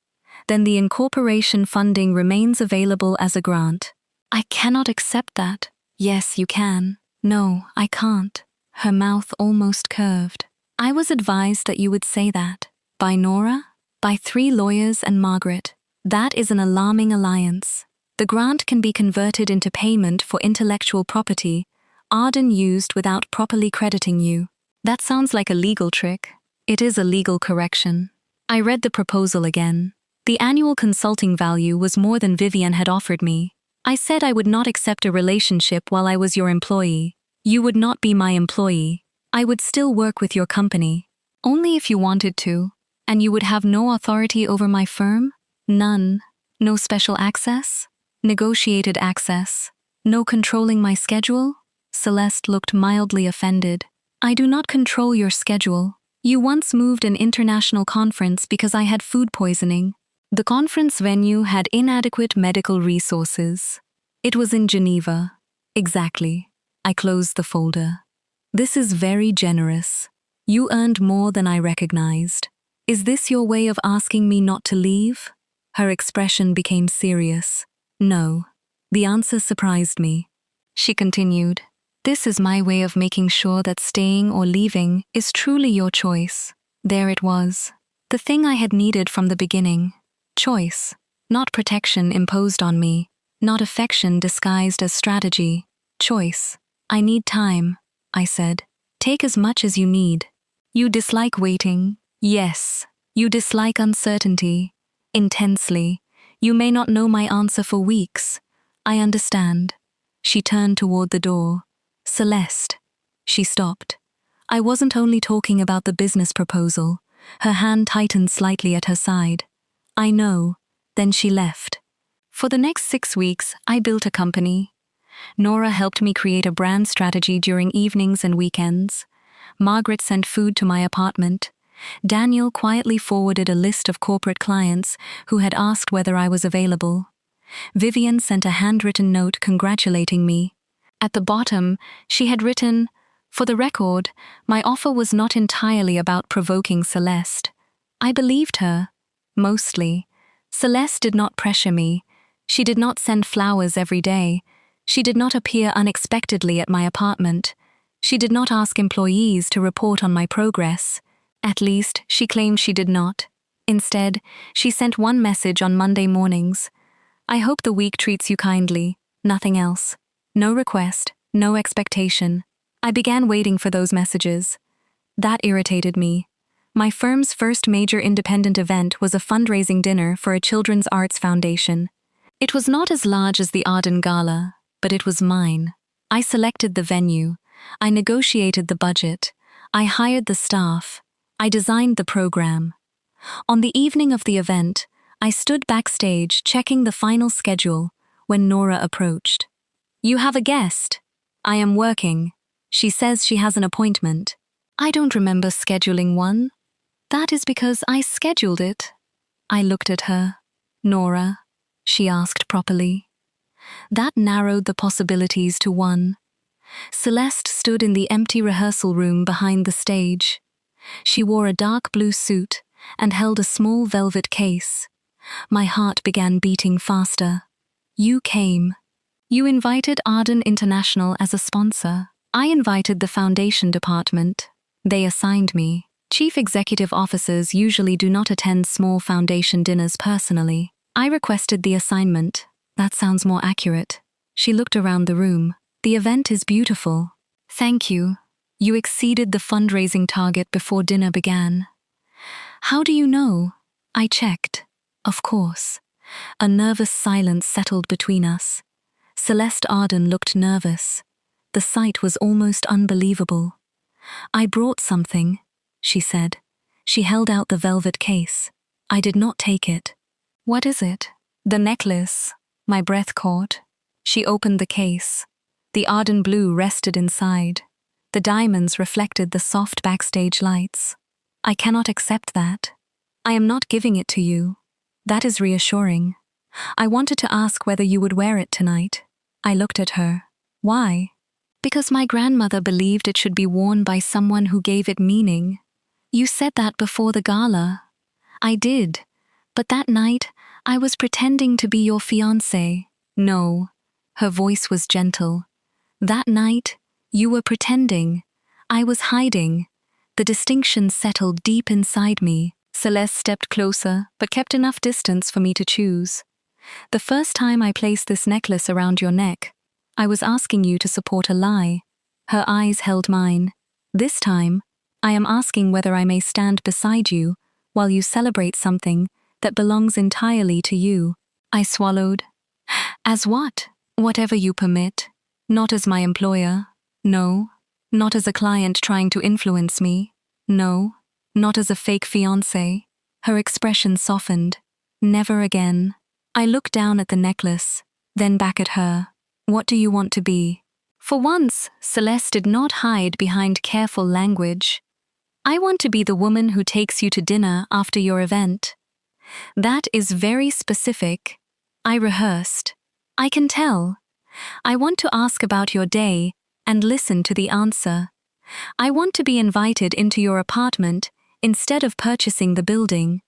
then the incorporation funding remains available as a grant." "I cannot accept that." "Yes, you can." "No, I can't." Her mouth almost curved. "I was advised that you would say that." "By Nora? By 3 lawyers and Margaret. That is an alarming alliance. The grant can be converted into payment for intellectual property Arden used without properly crediting you." "That sounds like a legal trick." "It is a legal correction." I read the proposal again. The annual consulting value was more than Vivian had offered me. I said I would not accept a relationship while I was your employee. You would not be my employee. I would still work with your company. Only if you wanted to. And you would have no authority over my firm? None. No special access? Negotiated access? No controlling my schedule? Celeste looked mildly offended. "I do not control your schedule. You once moved an international conference because I had food poisoning. The conference venue had inadequate medical resources. It was in Geneva." "Exactly." I closed the folder. "This is very generous. You earned more than I recognized. Is this your way of asking me not to leave?" Her expression became serious. "No." The answer surprised me. She continued, "This is my way of making sure that staying or leaving is truly your choice." There it was. The thing I had needed from the beginning. Choice. Not protection imposed on me. Not affection disguised as strategy. Choice. "I need time," I said. "Take as much as you need." "You dislike waiting." "Yes. You dislike uncertainty." "Intensely. You may not know my answer for weeks." "I understand." She turned toward the door. "Celeste." She stopped. "I wasn't only talking about the business proposal. Her hand tightened slightly at her side. I know. Then she left. For the next 6 weeks, I built a company. Nora helped me create a brand strategy during evenings and weekends. Margaret sent food to my apartment. Daniel quietly forwarded a list of corporate clients who had asked whether I was available. Vivian sent a handwritten note congratulating me. At the bottom, she had written, "For the record, my offer was not entirely about provoking Celeste. I believed her. Mostly. Celeste did not pressure me. She did not send flowers every day. She did not appear unexpectedly at my apartment. She did not ask employees to report on my progress. At least, she claimed she did not. Instead, she sent one message on Monday mornings. I hope the week treats you kindly. Nothing else. No request, no expectation. I began waiting for those messages. That irritated me. My firm's first major independent event was a fundraising dinner for a children's arts foundation. It was not as large as the Arden Gala, but it was mine. I selected the venue. I negotiated the budget. I hired the staff. I designed the program. On the evening of the event, I stood backstage checking the final schedule when Nora approached. "You have a guest. I am working. She says she has an appointment." "I don't remember scheduling one." "That is because I scheduled it." I looked at her. "Nora?" she asked properly. That narrowed the possibilities to one. Celeste stood in the empty rehearsal room behind the stage. She wore a dark blue suit and held a small velvet case. My heart began beating faster. "You came. You invited Arden International as a sponsor. I invited the foundation department. They assigned me. Chief executive officers usually do not attend small foundation dinners personally. I requested the assignment. That sounds more accurate." She looked around the room. "The event is beautiful. Thank you. You exceeded the fundraising target before dinner began." "How do you know?" I checked. Of course. A nervous silence settled between us. Celeste Arden looked nervous. The sight was almost unbelievable. "I brought something," she said. She held out the velvet case. I did not take it. "What is it?" "The necklace." My breath caught. She opened the case. The Arden blue rested inside. The diamonds reflected the soft backstage lights. "I cannot accept that. I am not giving it to you." "That is reassuring. I wanted to ask whether you would wear it tonight." I looked at her. "Why?" "Because my grandmother believed it should be worn by someone who gave it meaning." "You said that before the gala." "I did. But that night, I was pretending to be your fiancé." "No." Her voice was gentle. "That night, you were pretending. I was hiding." The distinction settled deep inside me. Celeste stepped closer, but kept enough distance for me to choose. "The first time I placed this necklace around your neck, I was asking you to support a lie." Her eyes held mine. "This time, I am asking whether I may stand beside you while you celebrate something that belongs entirely to you." I swallowed. "As what?" "Whatever you permit. Not as my employer. No. Not as a client trying to influence me. No. Not as a fake fiancé." Her expression softened. "Never again." I looked down at the necklace, then back at her. "What do you want to be?" For once, Celeste did not hide behind careful language. "I want to be the woman who takes you to dinner after your event." "That is very specific." I rehearsed. "I can tell. I want to ask about your day and listen to the answer. I want to be invited into your apartment instead of purchasing the building."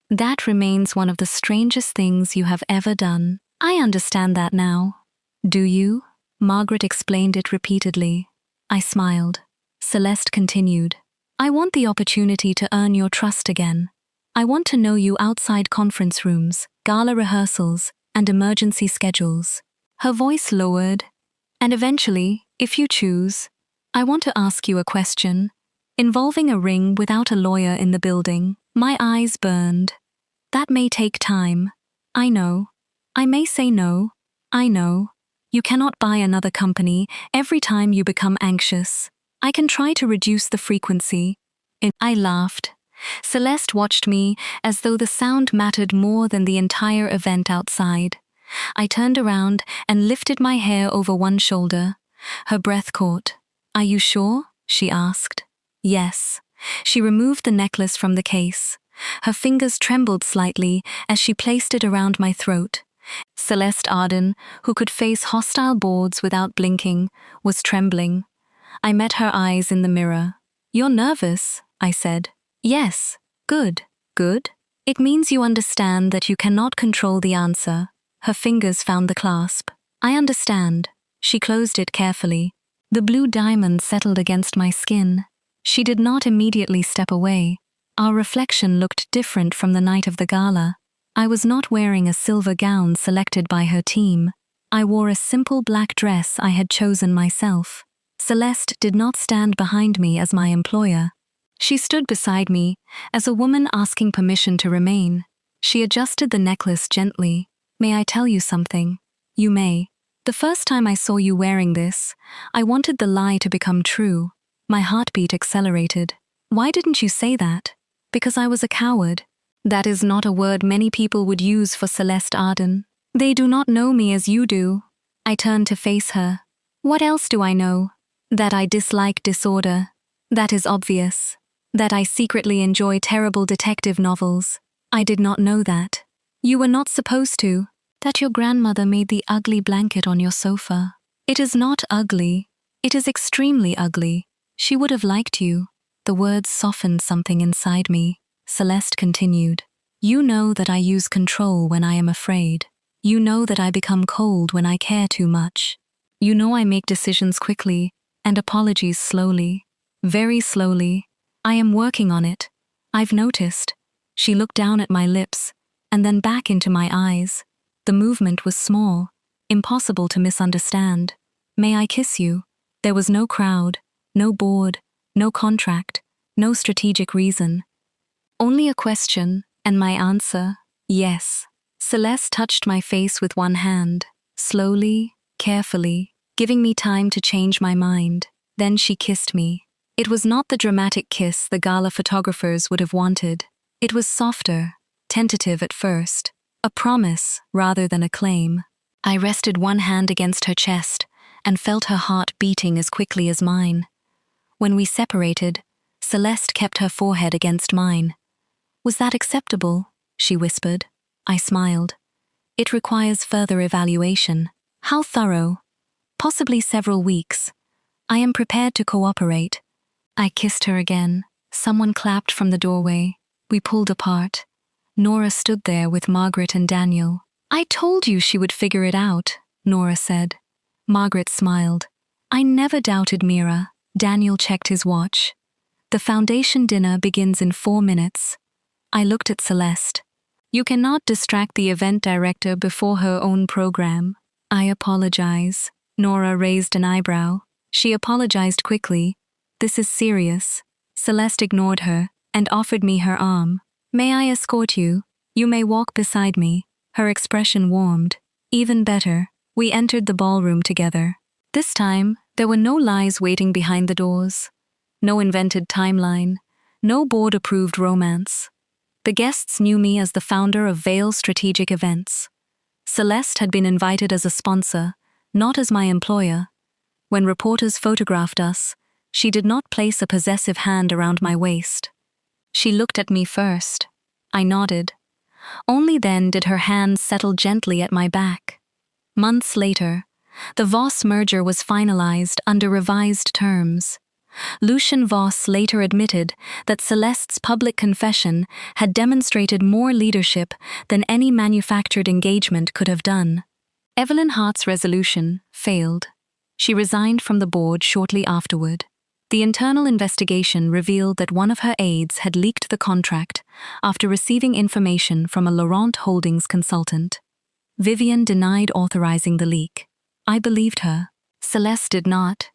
"That remains one of the strangest things you have ever done." "I understand that now." "Do you?" Margaret explained it repeatedly. I smiled. Celeste continued. "I want the opportunity to earn your trust again. I want to know you outside conference rooms, gala rehearsals, and emergency schedules." Her voice lowered. "And eventually, if you choose, I want to ask you a question, involving a ring without a lawyer in the building." My eyes burned. "That may take time. I know. I may say no. I know. You cannot buy another company every time you become anxious. I can try to reduce the frequency." I laughed. Celeste watched me as though the sound mattered more than the entire event outside. I turned around and lifted my hair over one shoulder. Her breath caught. "Are you sure?" she asked. "Yes." She removed the necklace from the case. Her fingers trembled slightly as she placed it around my throat. Celeste Arden, who could face hostile boards without blinking, was trembling. I met her eyes in the mirror. "You're nervous," I said. "Yes. Good. Good? It means you understand that you cannot control the answer." Her fingers found the clasp. "I understand." She closed it carefully. The blue diamond settled against my skin. She did not immediately step away. Our reflection looked different from the night of the gala. I was not wearing a silver gown selected by her team. I wore a simple black dress I had chosen myself. Celeste did not stand behind me as my employer. She stood beside me, as a woman asking permission to remain. She adjusted the necklace gently. "May I tell you something?" "You may." "The first time I saw you wearing this, I wanted the lie to become true." My heartbeat accelerated. "Why didn't you say that?" "Because I was a coward." That is not a word many people would use for Celeste Arden. They do not know me as you do. I turned to face her. "What else do I know?" "That I dislike disorder. That is obvious. That I secretly enjoy terrible detective novels." "I did not know that." "You were not supposed to." "That your grandmother made the ugly blanket on your sofa." "It is not ugly. It is extremely ugly. She would have liked you." The words softened something inside me. Celeste continued. "You know that I use control when I am afraid. You know that I become cold when I care too much. You know I make decisions quickly and apologies slowly. Very slowly. I am working on it. I've noticed." She looked down at my lips and then back into my eyes. The movement was small, impossible to misunderstand. "May I kiss you?" There was no crowd, no board, no contract, no strategic reason. Only a question, and my answer, yes. Celeste touched my face with one hand, slowly, carefully, giving me time to change my mind. Then she kissed me. It was not the dramatic kiss the gala photographers would have wanted. It was softer, tentative at first, a promise rather than a claim. I rested one hand against her chest and felt her heart beating as quickly as mine. When we separated, Celeste kept her forehead against mine. "Was that acceptable?" she whispered. I smiled. "It requires further evaluation." "How thorough?" "Possibly several weeks. I am prepared to cooperate." I kissed her again. Someone clapped from the doorway. We pulled apart. Nora stood there with Margaret and Daniel. "I told you she would figure it out," Nora said. Margaret smiled. "I never doubted Mira." Daniel checked his watch. "The foundation dinner begins in 4 minutes. I looked at Celeste. "You cannot distract the event director before her own program." "I apologize." Nora raised an eyebrow. She apologized quickly. "This is serious." Celeste ignored her and offered me her arm. "May I escort you? You may walk beside me." Her expression warmed. Even better, we entered the ballroom together. This time, there were no lies waiting behind the doors. No invented timeline. No board-approved romance. The guests knew me as the founder of Vale Strategic Events. Celeste had been invited as a sponsor, not as my employer. When reporters photographed us, she did not place a possessive hand around my waist. She looked at me first. I nodded. Only then did her hand settle gently at my back. Months later, the Voss merger was finalized under revised terms. Lucien Voss later admitted that Celeste's public confession had demonstrated more leadership than any manufactured engagement could have done. Evelyn Hart's resolution failed. She resigned from the board shortly afterward. The internal investigation revealed that one of her aides had leaked the contract after receiving information from a Laurent Holdings consultant. Vivian denied authorizing the leak. I believed her. Celeste did not.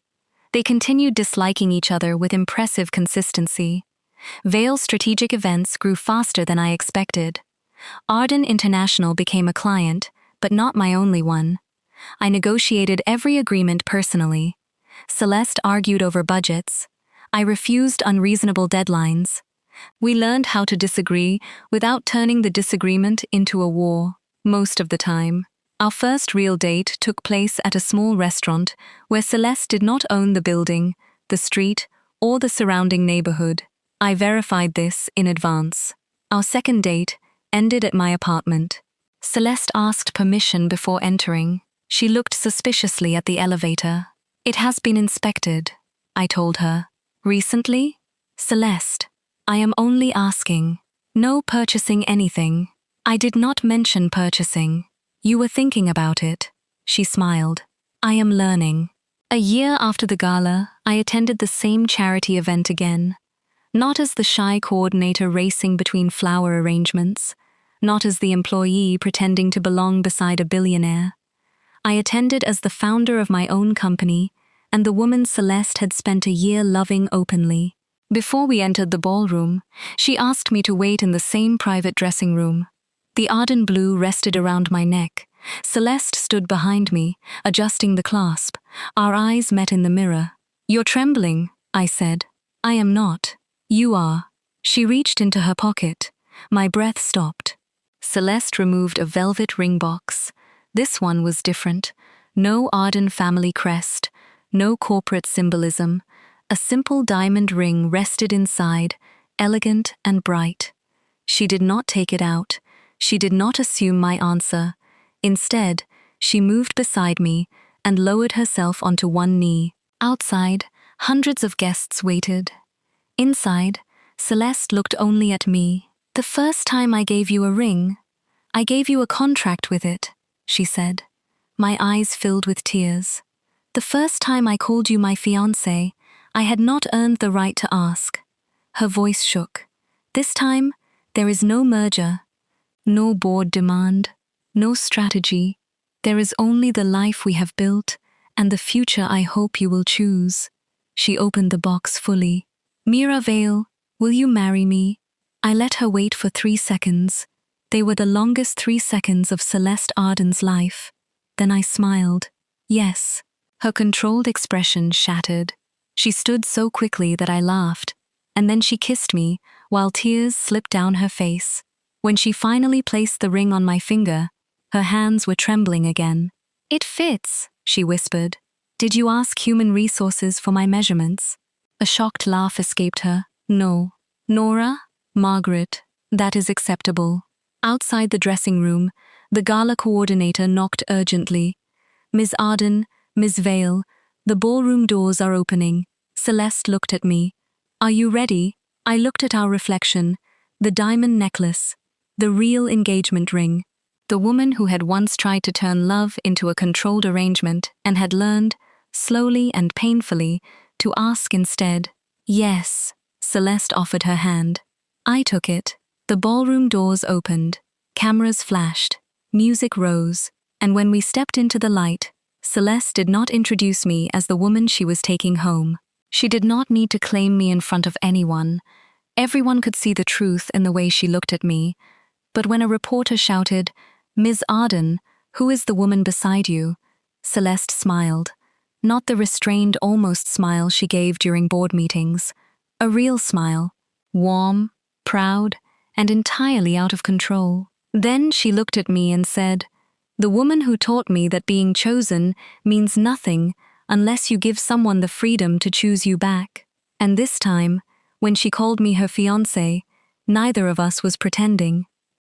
They continued disliking each other with impressive consistency. Vale Strategic Events grew faster than I expected. Arden International became a client, but not my only one. I negotiated every agreement personally. Celeste argued over budgets. I refused unreasonable deadlines. We learned how to disagree without turning the disagreement into a war, most of the time. Our first real date took place at a small restaurant where Celeste did not own the building, the street, or the surrounding neighborhood. I verified this in advance. Our second date ended at my apartment. Celeste asked permission before entering. She looked suspiciously at the elevator. "It has been inspected," I told her. "Recently?" "Celeste, I am only asking. No purchasing anything." "I did not mention purchasing. You were thinking about it." She smiled. "I am learning." A year after the gala, I attended the same charity event again. Not as the shy coordinator racing between flower arrangements, not as the employee pretending to belong beside a billionaire. I attended as the founder of my own company and the woman Celeste had spent a year loving openly. Before we entered the ballroom, she asked me to wait in the same private dressing room. The Arden blue rested around my neck. Celeste stood behind me, adjusting the clasp. Our eyes met in the mirror. "You're trembling," I said. "I am not. You are." She reached into her pocket. My breath stopped. Celeste removed a velvet ring box. This one was different. No Arden family crest, no corporate symbolism. A simple diamond ring rested inside, elegant and bright. She did not take it out. She did not assume my answer. Instead, she moved beside me and lowered herself onto one knee. Outside, hundreds of guests waited. Inside, Celeste looked only at me. "The first time I gave you a ring, I gave you a contract with it," she said. My eyes filled with tears. "The first time I called you my fiancé, I had not earned the right to ask." Her voice shook. "This time, there is no merger, no board demand, no strategy. There is only the life we have built and the future I hope you will choose." She opened the box fully. "Mira Vale, will you marry me?" I let her wait for 3 seconds. They were the longest 3 seconds of Celeste Arden's life. Then I smiled. "Yes." Her controlled expression shattered. She stood so quickly that I laughed, and then she kissed me while tears slipped down her face. When she finally placed the ring on my finger, her hands were trembling again. "It fits," she whispered. "Did you ask human resources for my measurements?" A shocked laugh escaped her. "No." "Nora? Margaret, that is acceptable." Outside the dressing room, the gala coordinator knocked urgently. "Ms. Arden, Ms. Vale, the ballroom doors are opening." Celeste looked at me. "Are you ready?" I looked at our reflection, the diamond necklace, the real engagement ring. The woman who had once tried to turn love into a controlled arrangement and had learned, slowly and painfully, to ask instead. "Yes." Celeste offered her hand. I took it. The ballroom doors opened. Cameras flashed. Music rose. And when we stepped into the light, Celeste did not introduce me as the woman she was taking home. She did not need to claim me in front of anyone. Everyone could see the truth in the way she looked at me. But when a reporter shouted, "Ms. Arden, who is the woman beside you?" Celeste smiled. Not the restrained almost smile she gave during board meetings. A real smile. Warm, proud, and entirely out of control. Then she looked at me and said, "The woman who taught me that being chosen means nothing unless you give someone the freedom to choose you back." And this time, when she called me her fiancé, neither of us was pretending.